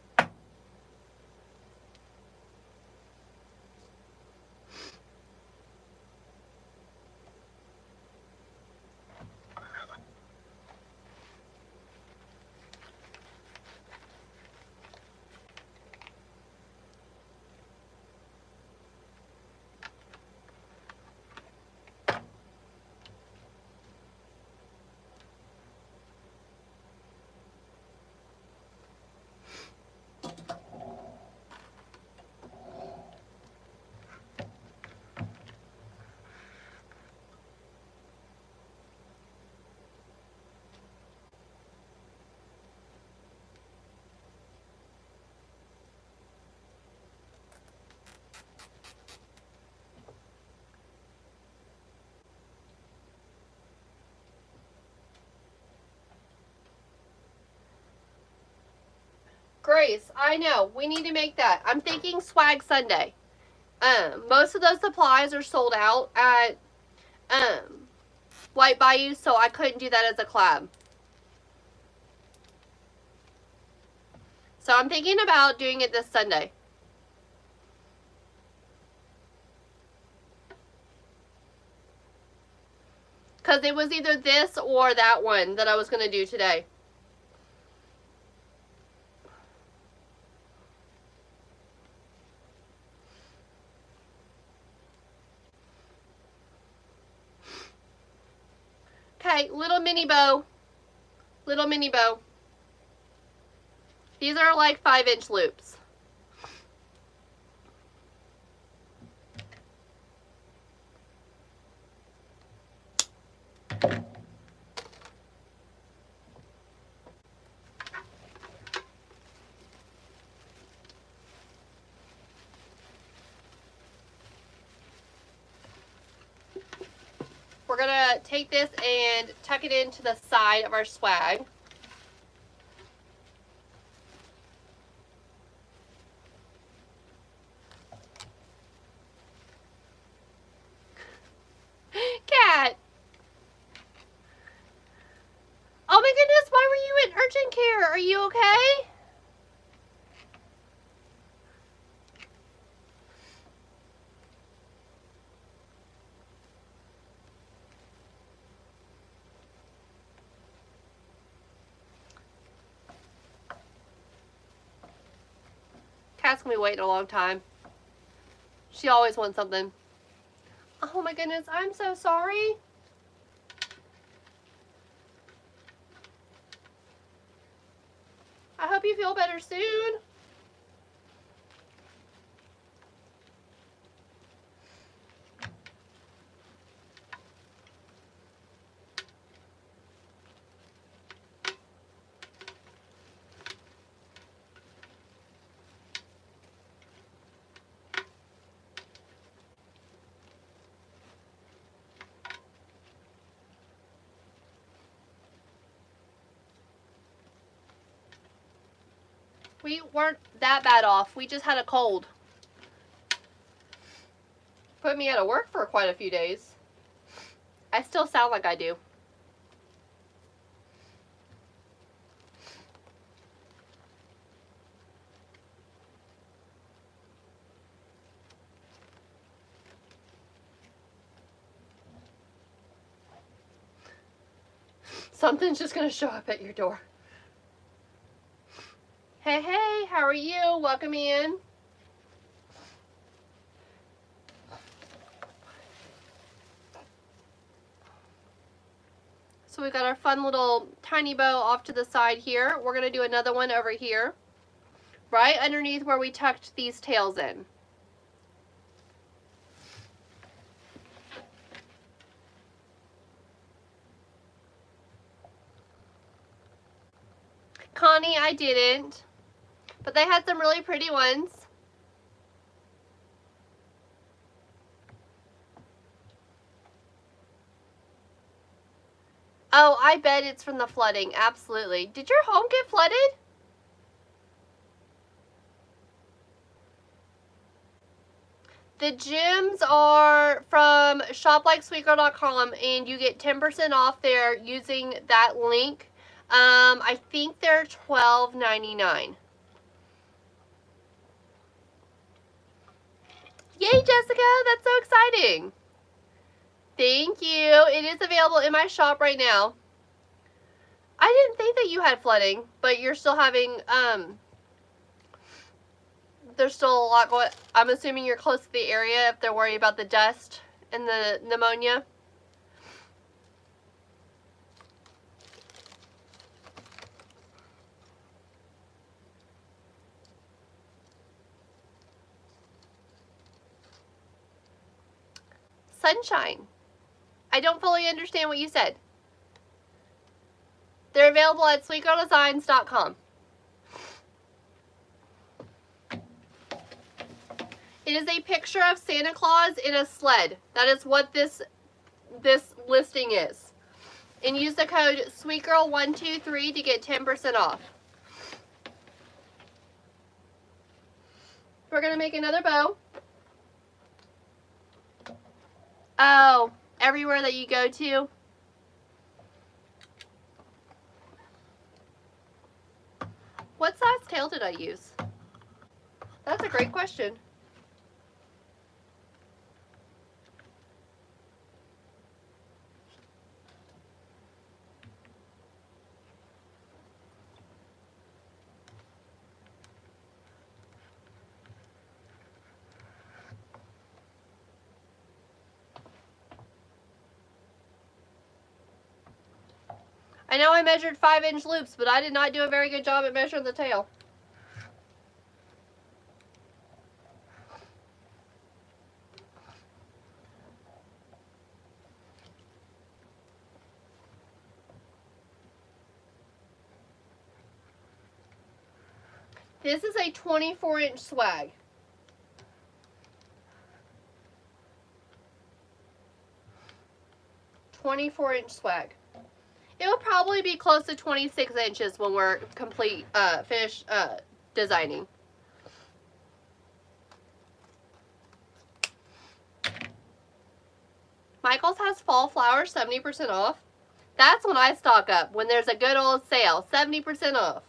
Grace, I know. We need to make that. I'm thinking Swag Sunday. Most of those supplies are sold out at White Bayou, so I couldn't do that as a collab. So I'm thinking about doing it this Sunday. Because it was either this or that one that I was going to do today. Okay, little mini bow. Little mini bow. These are like 5-inch loops. We're going to take this and tuck it into the side of our swag. Cat! Oh my goodness, why were you in urgent care? Are you okay? Cat's gonna be waiting a long time. She always wants something. Oh my goodness, I'm so sorry. I hope you feel better soon. We weren't that bad off. We just had a cold. Put me out of work for quite a few days. I still sound like I do. Something's just gonna show up at your door. Hey, hey, how are you? Welcome in. So we got our fun little tiny bow off to the side here. We're gonna do another one over here, right underneath where we tucked these tails in. Connie, I didn't. But they had some really pretty ones. Oh, I bet it's from the flooding. Absolutely. Did your home get flooded? The gems are from shoplikesweetgirl.com and you get 10% off there using that link I think they're $12.99. Yay, Jessica! That's so exciting. Thank you. It is available in my shop right now. I didn't think that you had flooding, but you're still having, there's still a lot going. I'm assuming you're close to the area if they're worried about the dust and the pneumonia. Sunshine. I don't fully understand what you said. They're available at sweetgirldesigns.com. It is a picture of Santa Claus in a sled. That is what this listing is. And use the code SweetGirl123 to get 10% off. We're going to make another bow. Oh, everywhere that you go to. What size tail did I use? That's a great question. I know I measured 5-inch loops, but I did not do a very good job at measuring the tail. This is a 24-inch swag. "24-inch swag. It'll probably be close to 26 inches when we're finished designing. Michael's has fall flowers 70% off. That's when I stock up, when there's a good old sale, 70% off.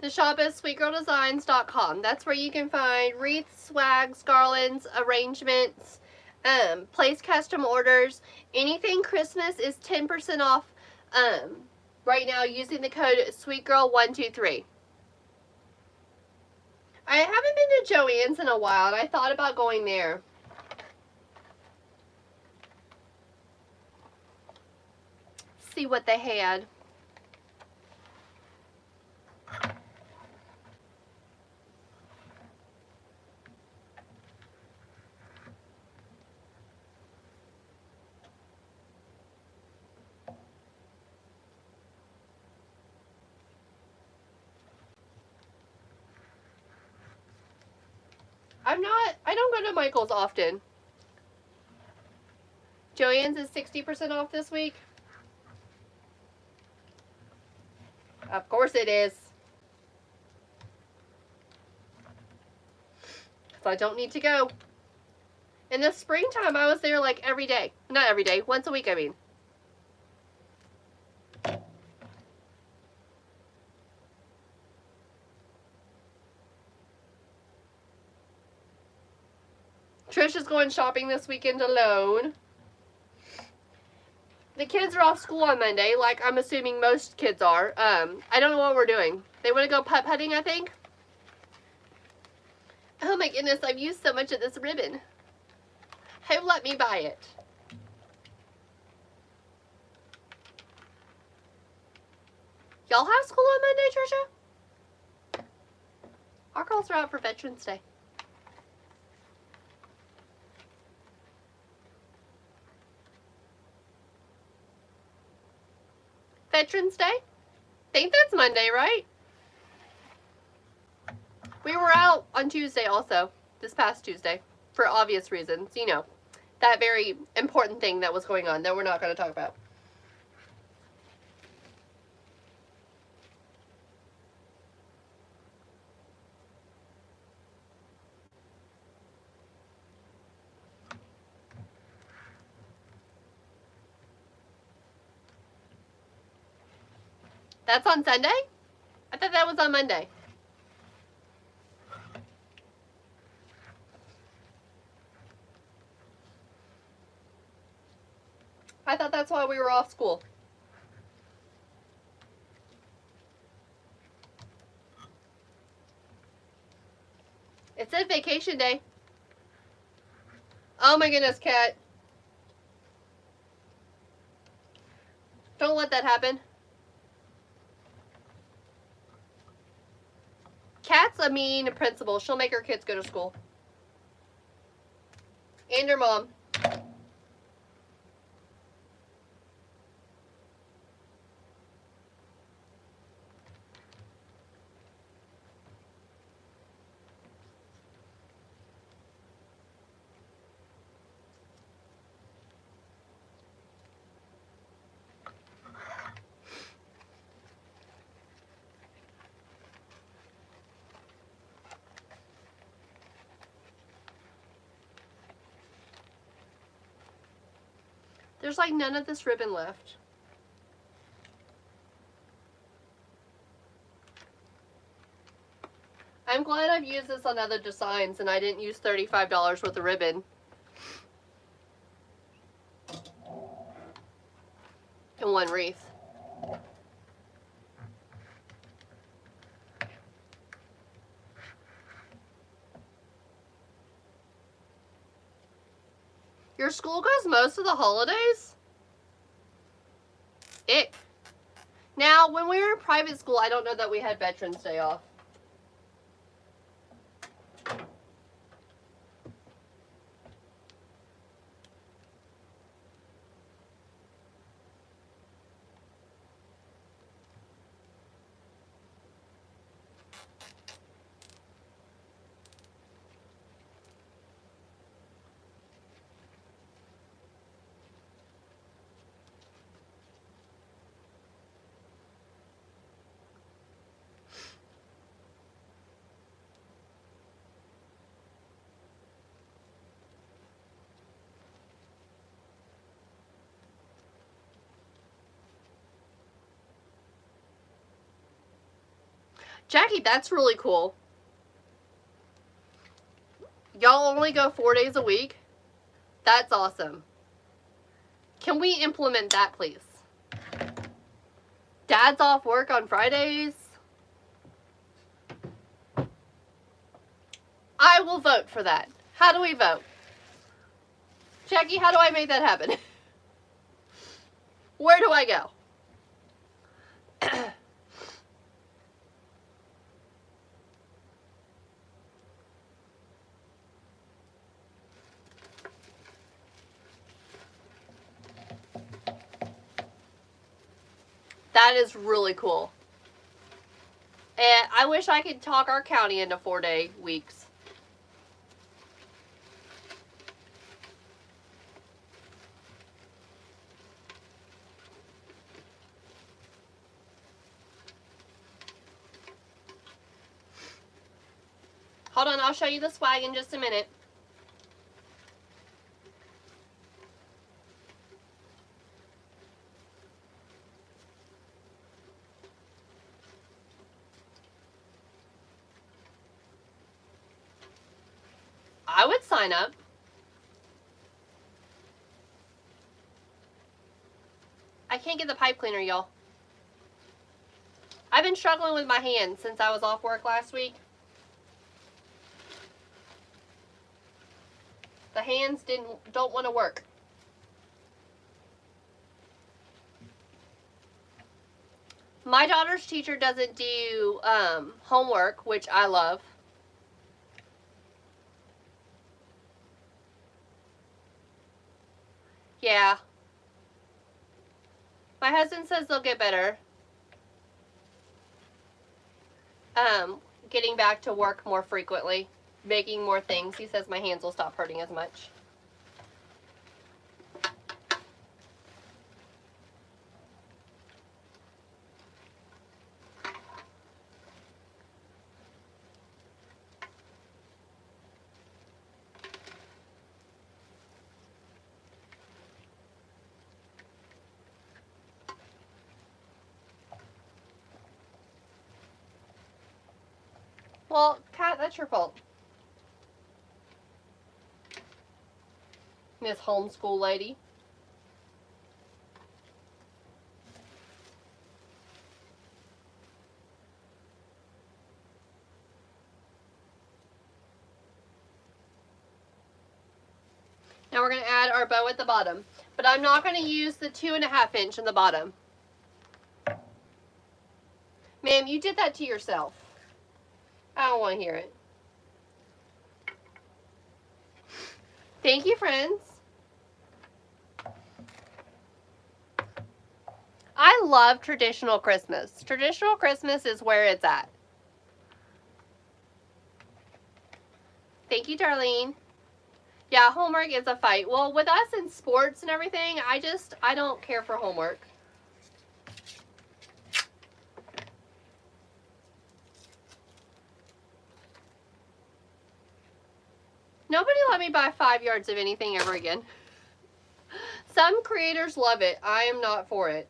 The shop is sweetgirldesigns.com. That's where you can find wreaths, swags, garlands, arrangements, place custom orders. Anything Christmas is 10% off right now using the code SweetGirl123. I haven't been to Joann's in a while, and I thought about going there. See what they had. I don't go to Michael's often. Joann's is 60% off this week. Of course it is. So I don't need to go. In the springtime, I was there like every day. Not every day, once a week, I mean. Trish is going shopping this weekend alone. The kids are off school on Monday, like I'm assuming most kids are. I don't know what we're doing. They want to go putt-putting, I think. Oh my goodness, I've used so much of this ribbon. Who let me buy it? Y'all have school on Monday, Trisha? Our girls are out for Veterans Day. Veterans Day? Think that's Monday, right? We were out on Tuesday also, this past Tuesday, for obvious reasons, you know. that very important thing that was going on that we're not going to talk about. That's on Sunday? I thought that was on Monday. I thought that's why we were off school. It said vacation day. Oh my goodness, Kat. Don't let that happen. Kat's a mean principal. She'll make her kids go to school. And her mom. There's like none of this ribbon left. I'm glad I've used this on other designs and I didn't use $35 worth of ribbon. In one wreath. Your school goes most of the holidays? Ick. Now, when we were in private school, I don't know that we had Veterans Day off. Jackie, that's really cool. Y'all only go 4 days a week? That's awesome. Can we implement that, please? Dad's off work on Fridays. I will vote for that. How do we vote? Jackie, how do I make that happen? Where do I go? That is really cool. And I wish I could talk our county into 4-day weeks. Hold on, I'll show you the swag in just a minute. I would sign up. I can't get the pipe cleaner, y'all. I've been struggling with my hands since I was off work last week. The hands don't want to work. My daughter's teacher doesn't do homework, which I love. Yeah. My husband says they'll get better. Getting back to work more frequently, making more things. He says my hands will stop hurting as much. Well, Kat, that's your fault. Miss Homeschool Lady. Now we're going to add our bow at the bottom. But I'm not going to use the 2.5 inch in the bottom. Ma'am, you did that to yourself. I don't want to hear it. Thank you, friends. I love traditional Christmas. Traditional Christmas is where it's at. Thank you, Darlene. Yeah, homework is a fight. Well, with us in sports and everything, I don't care for homework. Nobody let me buy 5 yards of anything ever again. Some creators love it. I am not for it.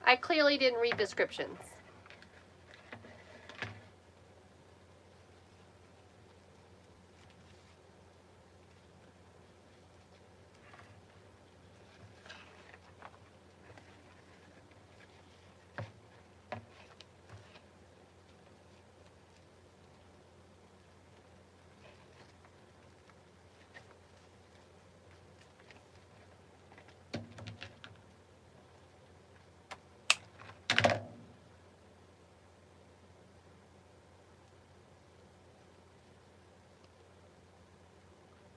I clearly didn't read descriptions.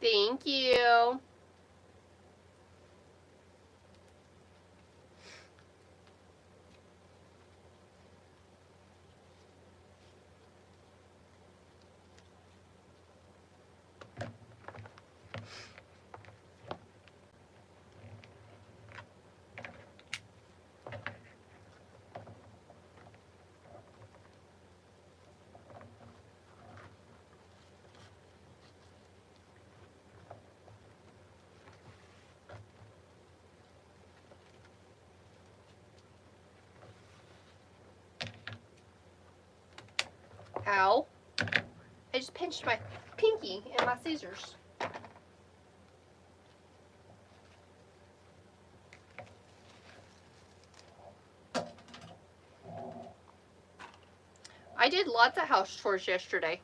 Thank you. Ow. I just pinched my pinky and my scissors. I did lots of house chores yesterday.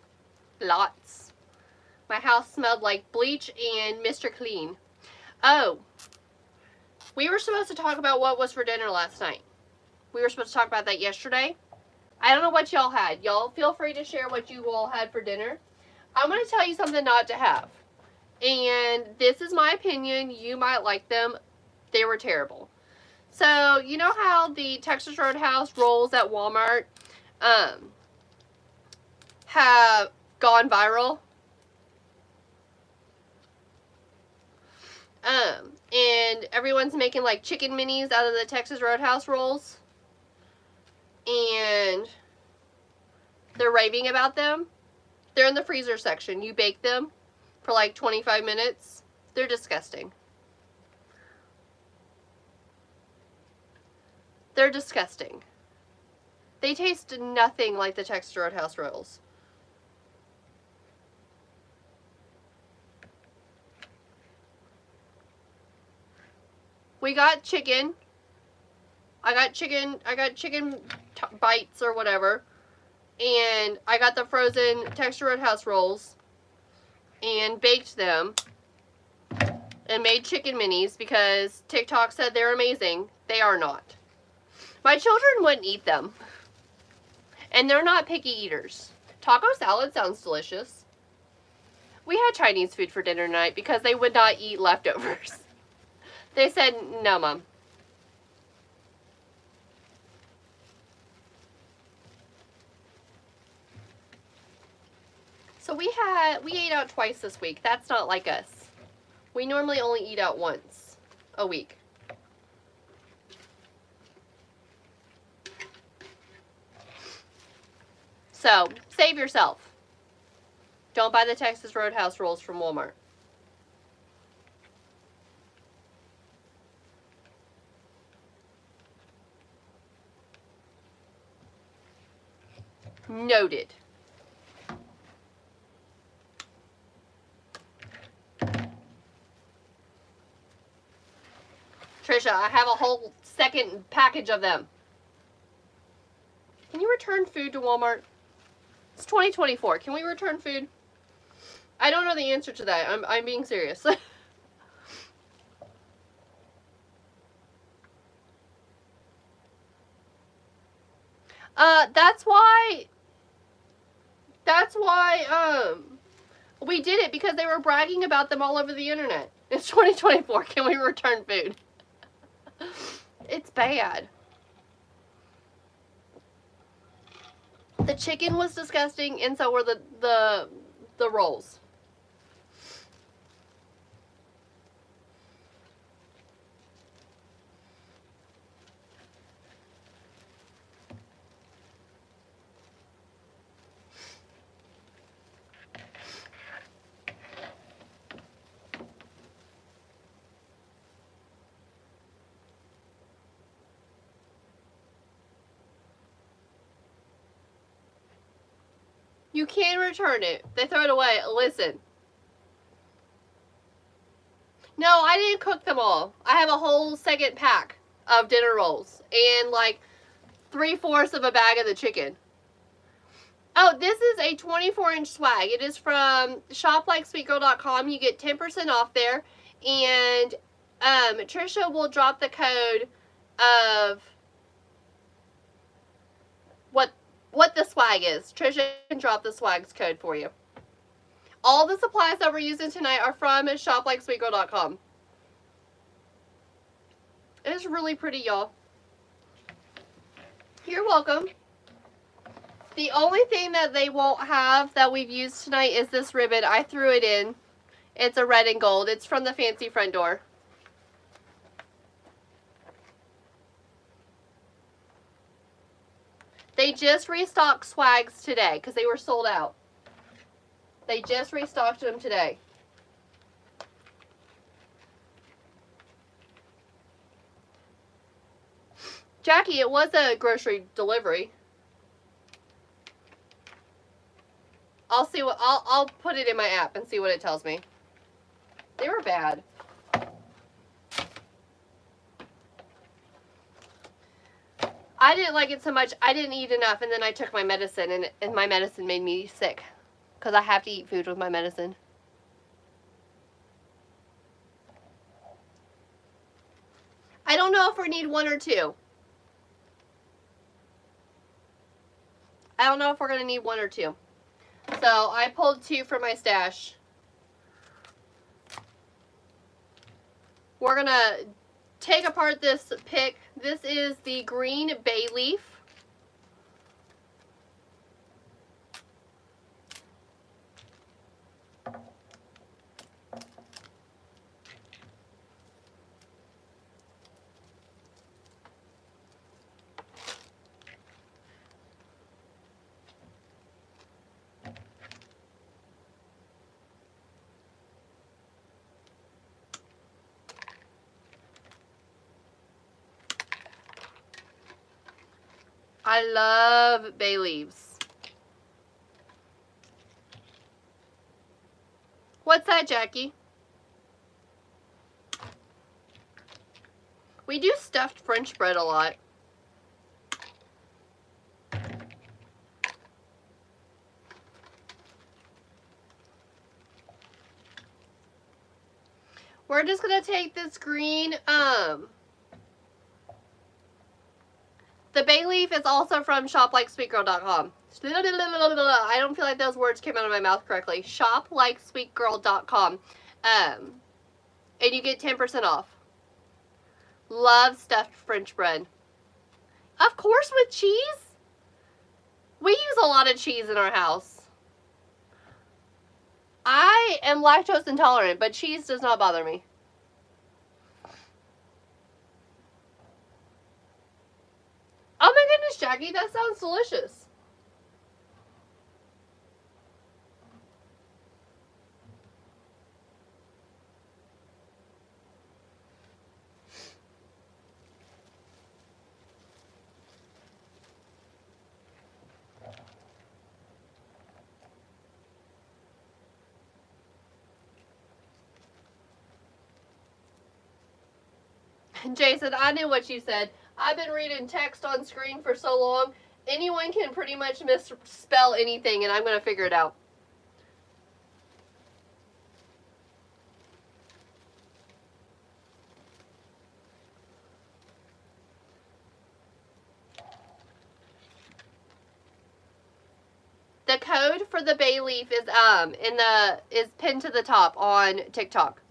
Lots. My house smelled like bleach and Mr. Clean. Oh, we were supposed to talk about what was for dinner last night. We were supposed to talk about that yesterday. I don't know what y'all had. Y'all feel free to share what you all had for dinner. I'm going to tell you something not to have. And this is my opinion. You might like them. They were terrible. So, you know how the Texas Roadhouse rolls at Walmart have gone viral? And everyone's making like chicken minis out of the Texas Roadhouse rolls. And they're raving about them. They're in the freezer section. You bake them for like 25 minutes. They're disgusting. They're disgusting. They taste nothing like the Texas Roadhouse rolls. We got chicken. I got chicken bites or whatever. And I got the frozen Texas Roadhouse rolls and baked them and made chicken minis because TikTok said they're amazing. They are not. My children wouldn't eat them. And they're not picky eaters. Taco salad sounds delicious. We had Chinese food for dinner tonight because they would not eat leftovers. They said, no, Mom. So we ate out twice this week. That's not like us. We normally only eat out once a week. So, save yourself. Don't buy the Texas Roadhouse rolls from Walmart. Noted. Trisha, I have a whole second package of them. Can you return food to Walmart? It's 2024. Can we return food? I don't know the answer to that. I'm being serious. That's why we did it, because they were bragging about them all over the internet. It's 2024. Can we return food? It's bad. The chicken was disgusting, and so were the rolls. You can return it. They throw it away. Listen. No, I didn't cook them all. I have a whole second pack of dinner rolls and like 3/4 of a bag of the chicken. Oh, this is a 24-inch swag. It is from shoplikesweetgirl.com. You get 10% off there, and Trisha will drop the code of what the swag is. Trisha can drop the swag's code for you. All the supplies that we're using tonight are from shoplikesweetgirl.com. It's really pretty, y'all. You're welcome. The only thing that they won't have that we've used tonight is this ribbon. I threw it in. It's a red and gold. It's from the Fancy Front Door. They just restocked swags today because they were sold out. They just restocked them today. Jackie, it was a grocery delivery. I'll see what I'll put it in my app and see what it tells me. They were bad. I didn't like it so much. I didn't eat enough, and then I took my medicine, and my medicine made me sick because I have to eat food with my medicine. I don't know if we need one or two. I don't know if we're going to need one or two. So I pulled two from my stash. We're going to take apart this pick. This is the green bay leaf. I love bay leaves. What's that, Jackie? We do stuffed French bread a lot. We're just going to take this green, the bay leaf is also from shoplikesweetgirl.com. I don't feel like those words came out of my mouth correctly. Shoplikesweetgirl.com. And you get 10% off. Love stuffed French bread. Of course, with cheese. We use a lot of cheese in our house. I am lactose intolerant, but cheese does not bother me. Oh my goodness, Jackie, that sounds delicious. Jason, I knew what you said. I've been reading text on screen for so long. Anyone can pretty much misspell anything, and I'm going to figure it out. The code for the bay leaf is pinned to the top on TikTok.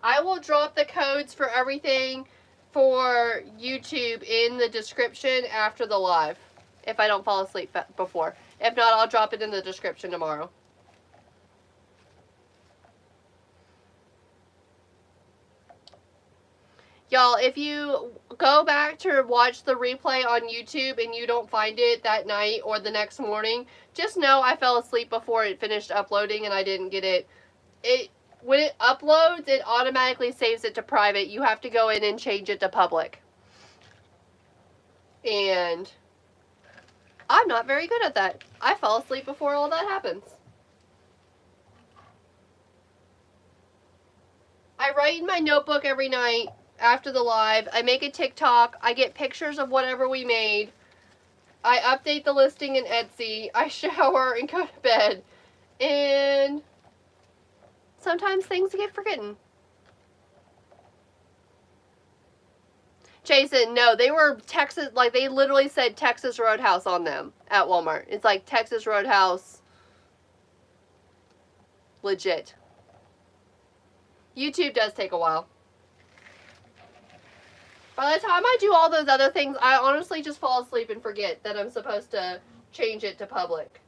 I will drop the codes for everything for YouTube in the description after the live, if I don't fall asleep before. If not, I'll drop it in the description tomorrow. Y'all, if you go back to watch the replay on YouTube and you don't find it that night or the next morning, just know I fell asleep before it finished uploading and I didn't get it. When it uploads, it automatically saves it to private. You have to go in and change it to public. And I'm not very good at that. I fell asleep before all that happens. I write in my notebook every night after the live. I make a TikTok. I get pictures of whatever we made. I update the listing in Etsy. I shower and go to bed. And sometimes things get forgotten. Jason, no, they were Texas, like they literally said Texas Roadhouse on them at Walmart. It's like Texas Roadhouse. Legit. YouTube does take a while. By the time I do all those other things, I honestly just fall asleep and forget that I'm supposed to change it to public.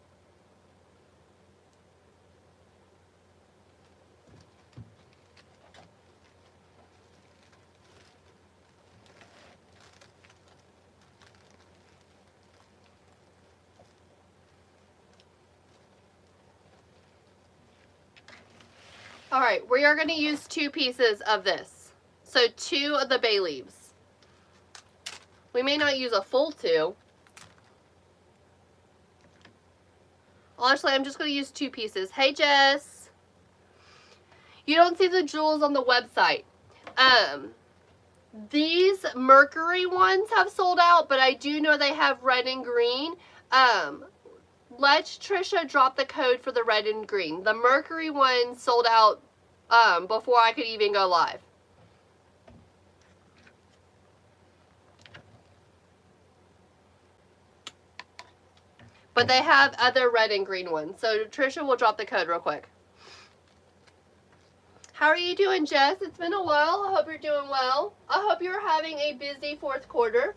Alright, we are going to use 2 pieces of this. So 2 of the bay leaves. We may not use a full 2. Honestly, I'm just going to use 2 pieces. Hey, Jess. You don't see the jewels on the website. These Mercury ones have sold out, but I do know they have red and green. Let Trisha drop the code for the red and green. The Mercury one sold out before I could even go live. But they have other red and green ones. So Trisha will drop the code real quick. How are you doing, Jess? It's been a while. I hope you're doing well. I hope you're having a busy 4th quarter.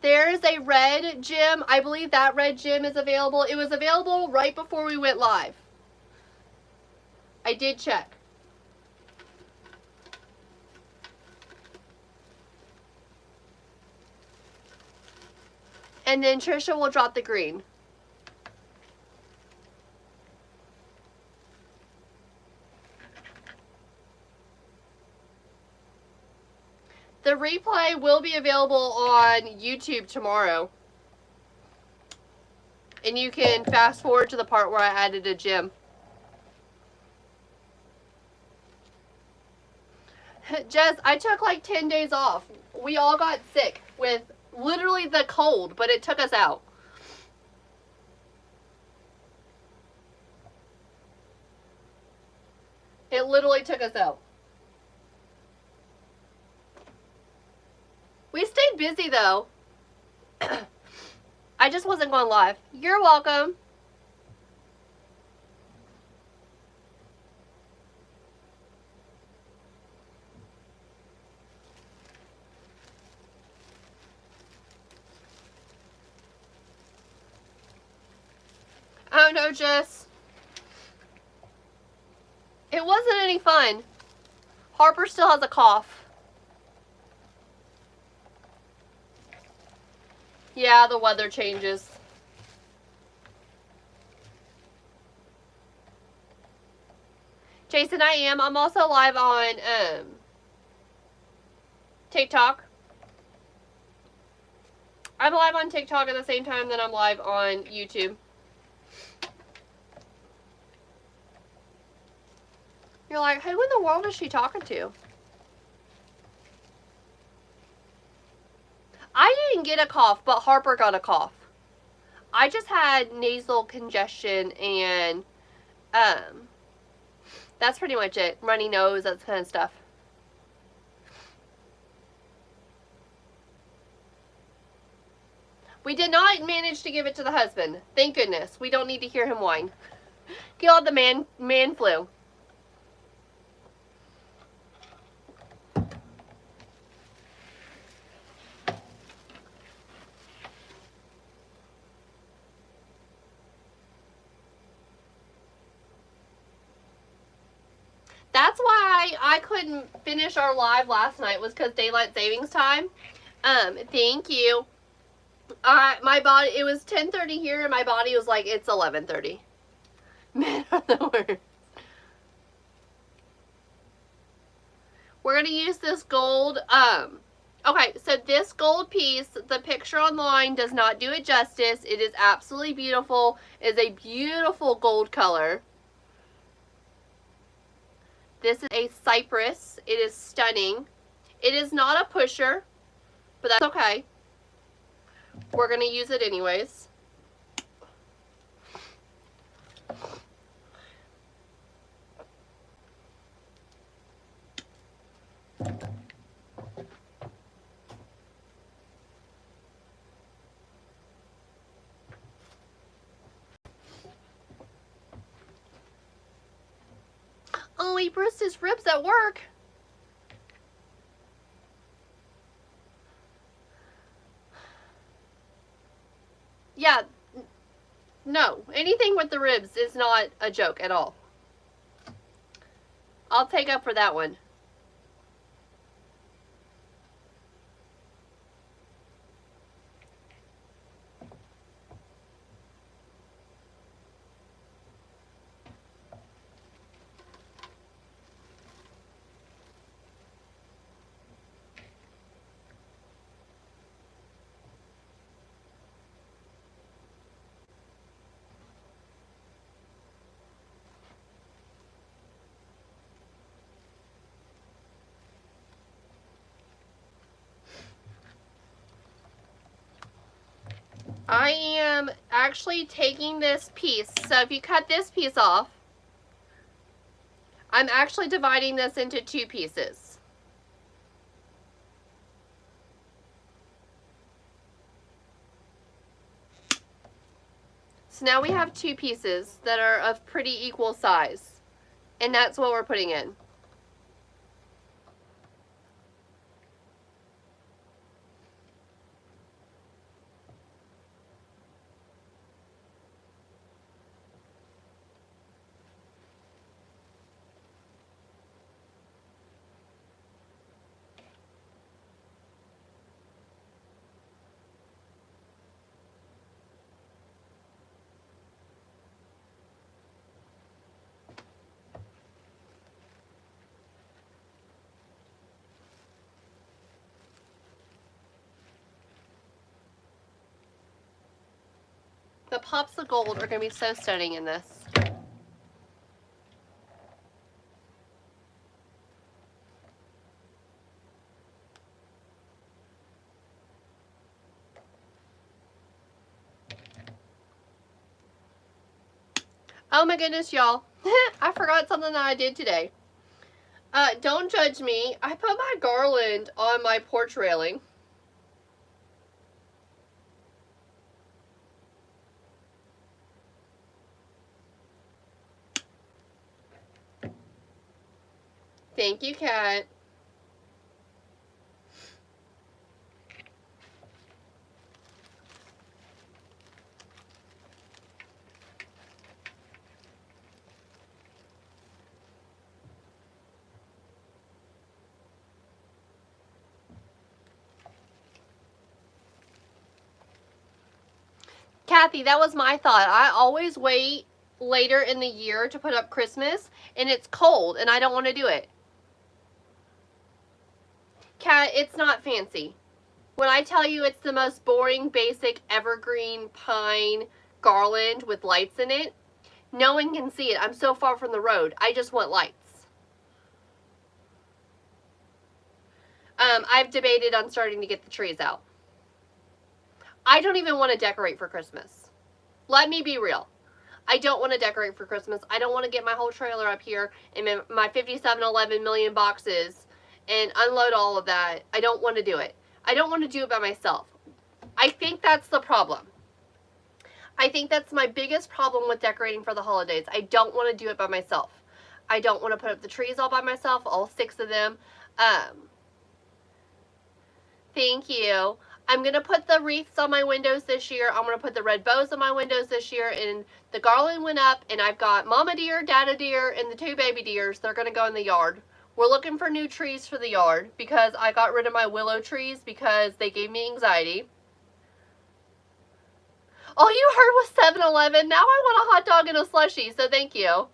There's a red gem. I believe that red gem is available. It was available right before we went live. I did check. And then Trisha will drop the green. The replay will be available on YouTube tomorrow. And you can fast forward to the part where I added a gem. Jess, I took like 10 days off. We all got sick with literally the cold, but it took us out. It literally took us out. We stayed busy though. I just wasn't going live. You're welcome. Oh no, Jess. It wasn't any fun. Harper still has a cough. Yeah, the weather changes. Jason, I am. I'm also live on TikTok. I'm live on TikTok at the same time that I'm live on YouTube. You're like, who in the world is she talking to? I didn't get a cough, but Harper got a cough. I just had nasal congestion and that's pretty much it. Runny nose, that kind of stuff. We did not manage to give it to the husband. Thank goodness. We don't need to hear him whine. Get all the man flu. That's why I couldn't finish our live last night, was because daylight savings time. Thank you. My body, it was 10:30 here, and my body was like, it's 11:30. Man of the word. We're going to use this gold, okay, so this gold piece, the picture online does not do it justice. It is absolutely beautiful. It is a beautiful gold color. This is a cypress. It is stunning. It is not a pusher, but that's okay. We're going to use it anyways. Oh, he bruised his ribs at work. Yeah, no, anything with the ribs is not a joke at all. I'll take up for that one. I am actually taking this piece. So if you cut this piece off, I'm actually dividing this into two pieces. So now we have two pieces that are of pretty equal size. And that's what we're putting in. The pops of gold are going to be so stunning in this. Oh my goodness, y'all. I forgot something that I did today. Don't judge me. I put my garland on my porch railing. Thank you, Kat. Kathy, that was my thought. I always wait later in the year to put up Christmas, and it's cold, and I don't want to do it. Kat, it's not fancy. When I tell you it's the most boring, basic, evergreen pine garland with lights in it, no one can see it. I'm so far from the road. I just want lights. I've debated on starting to get the trees out. I don't even want to decorate for Christmas. Let me be real. I don't want to decorate for Christmas. I don't want to get my whole trailer up here and my 5711 million boxes and unload all of that. I don't want to do it. I don't want to do it by myself. I think that's the problem. I think that's my biggest problem with decorating for the holidays. I don't want to do it by myself. I don't want to put up the trees all by myself, all 6 of them. Thank you. I'm going to put the wreaths on my windows this year. I'm going to put the red bows on my windows this year. And the garland went up, and I've got Mama Deer, Dada Deer, and the 2 baby deers. They're going to go in the yard. We're looking for new trees for the yard because I got rid of my willow trees because they gave me anxiety. All you heard was 7-Eleven. Now I want a hot dog and a slushie, so thank you.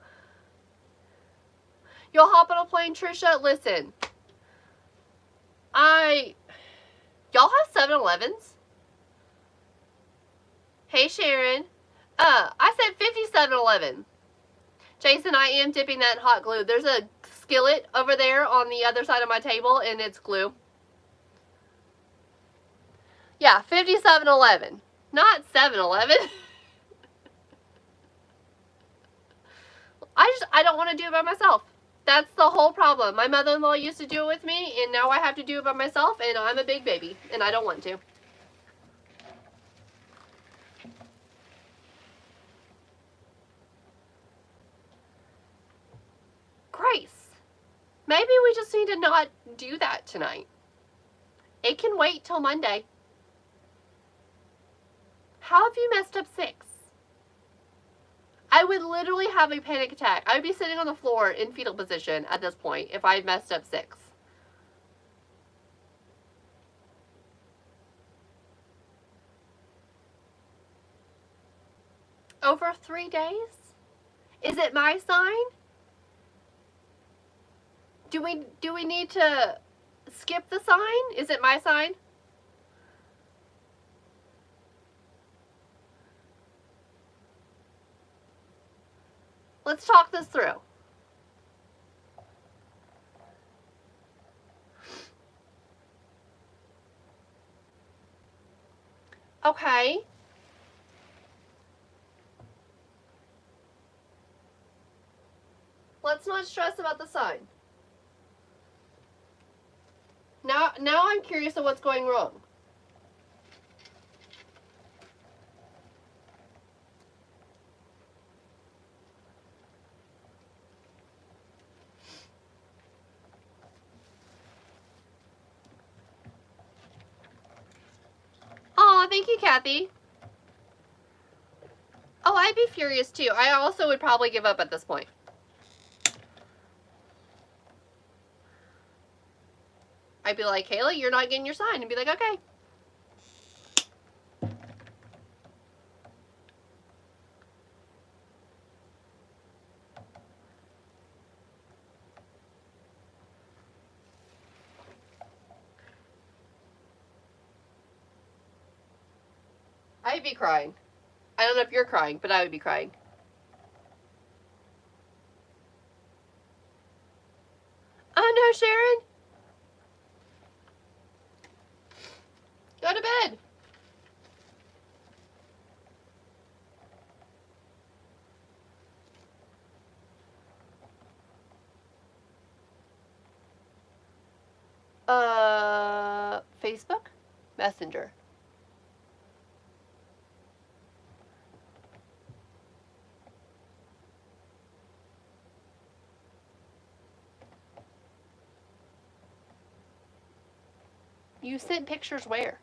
You'll hop on a plane, Trisha? Listen. Y'all have 7-Elevens? Hey, Sharon. I said 57-Eleven. Jason, I am dipping that in hot glue. There's a skillet over there on the other side of my table, and it's glue. Yeah, 57-Eleven. Not 7-Eleven. I don't want to do it by myself. That's the whole problem. My mother-in-law used to do it with me, and now I have to do it by myself, and I'm a big baby, and I don't want to. Grace, maybe we just need to not do that tonight. It can wait till Monday. How have you messed up 6? I would literally have a panic attack. I would be sitting on the floor in fetal position at this point if I messed up 6. Over 3 days? Is it my sign? Do we need to skip the sign? Is it my sign? Let's talk this through. Okay. Let's not stress about the sign. Now I'm curious of what's going wrong. Aw, thank you, Kathy. Oh, I'd be furious too. I also would probably give up at this point. I'd be like, Kayla, you're not getting your sign. And be like, okay. I'd be crying. I don't know if you're crying, but I would be crying. Oh no, Sharon. Go to bed. Facebook? Messenger. You sent pictures where?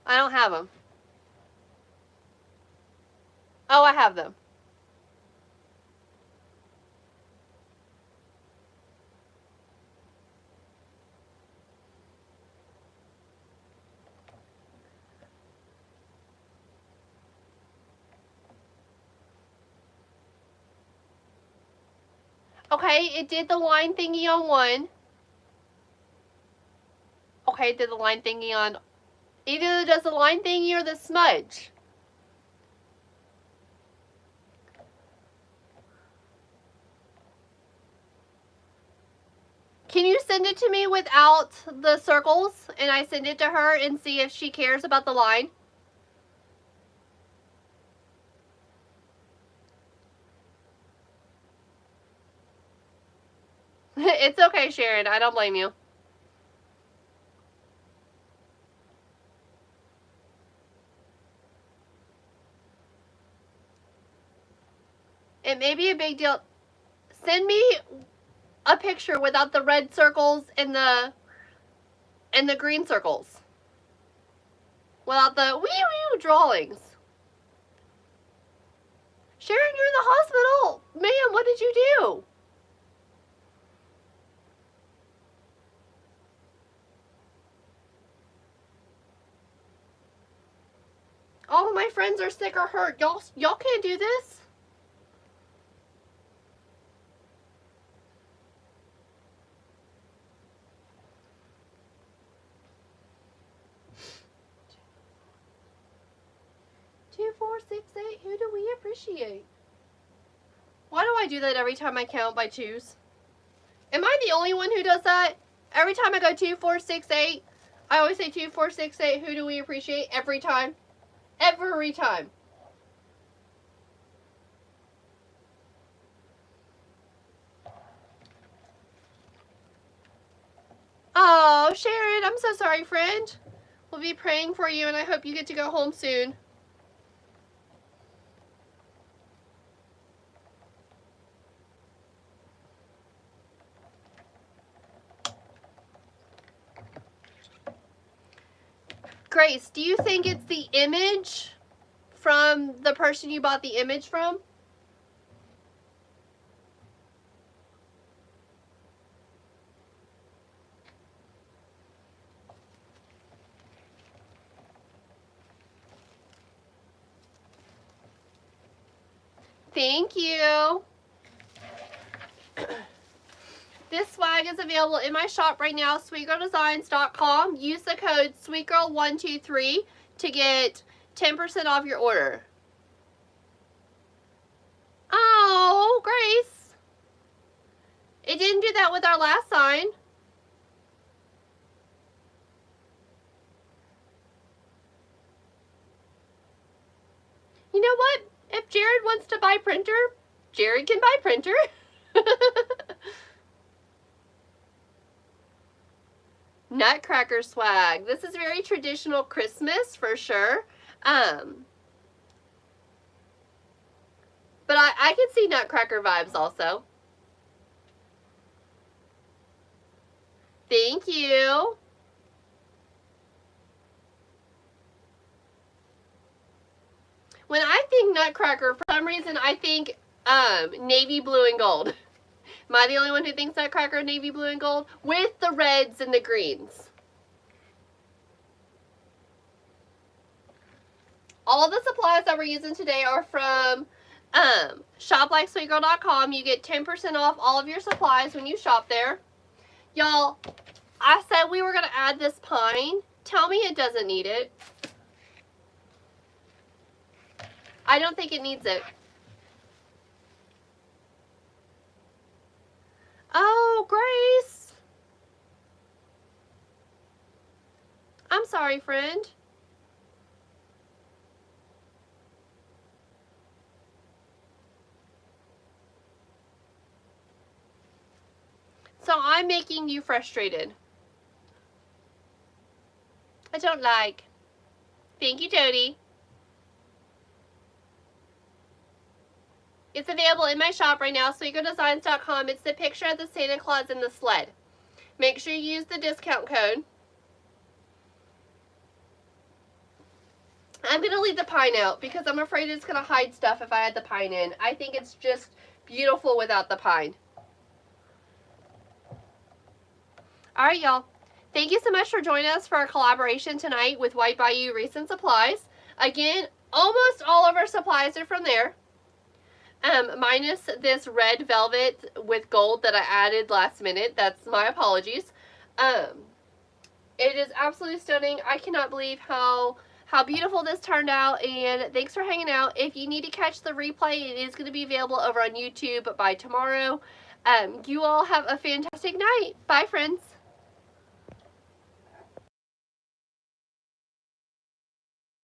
I don't have them. Oh, I have them. Okay, it did the line thingy on one. Okay, it did the line thingy on... Either it does the line thingy or the smudge. Can you send it to me without the circles? And I send it to her and see if she cares about the line? It's okay, Sharon. I don't blame you. It may be a big deal. Send me a picture without the red circles and the green circles. Without the wee drawings. Sharon, you're in the hospital. Ma'am, what did you do? All of my friends are sick or hurt. Y'all can't do this. Two, 4, 6, 8. Who do we appreciate? Why do I do that every time I count by twos? Am I the only one who does that? Every time I go 2, 4, 6, 8, I always say 2, 4, 6, 8. Who do we appreciate? Every time. Every time. Oh, Sharon, I'm so sorry, friend. We'll be praying for you, and I hope you get to go home soon. Grace, do you think it's the image from the person you bought the image from? Thank you. This swag is available in my shop right now, sweetgirldesigns.com. Use the code SweetGirl123 to get 10% off your order. Oh, Grace. It didn't do that with our last sign. You know what? If Jared wants to buy printer, Jared can buy printer. Nutcracker swag. This is very traditional Christmas for sure. But I can see Nutcracker vibes also. Thank you. When I think Nutcracker, for some reason I think navy blue and gold. Am I the only one who thinks Nutcracker navy blue and gold? With the reds and the greens. All the supplies that we're using today are from shoplikesweetgirl.com. You get 10% off all of your supplies when you shop there. Y'all, I said we were going to add this pine. Tell me it doesn't need it. I don't think it needs it. Oh, Grace. I'm sorry, friend. So I'm making you frustrated. I don't like. Thank you, Jody. It's available in my shop right now, sweetgirldesigns.com. It's the picture of the Santa Claus and the sled. Make sure you use the discount code. I'm going to leave the pine out because I'm afraid it's going to hide stuff if I add the pine in. I think it's just beautiful without the pine. Alright, y'all. Thank you so much for joining us for our collaboration tonight with White Bayou Wreaths and Supplies. Again, almost all of our supplies are from there. Minus this red velvet with gold that I added last minute. That's my apologies. It is absolutely stunning. I cannot believe how beautiful this turned out, and thanks for hanging out. If you need to catch the replay, it is going to be available over on YouTube by tomorrow. You all have a fantastic night. Bye, friends.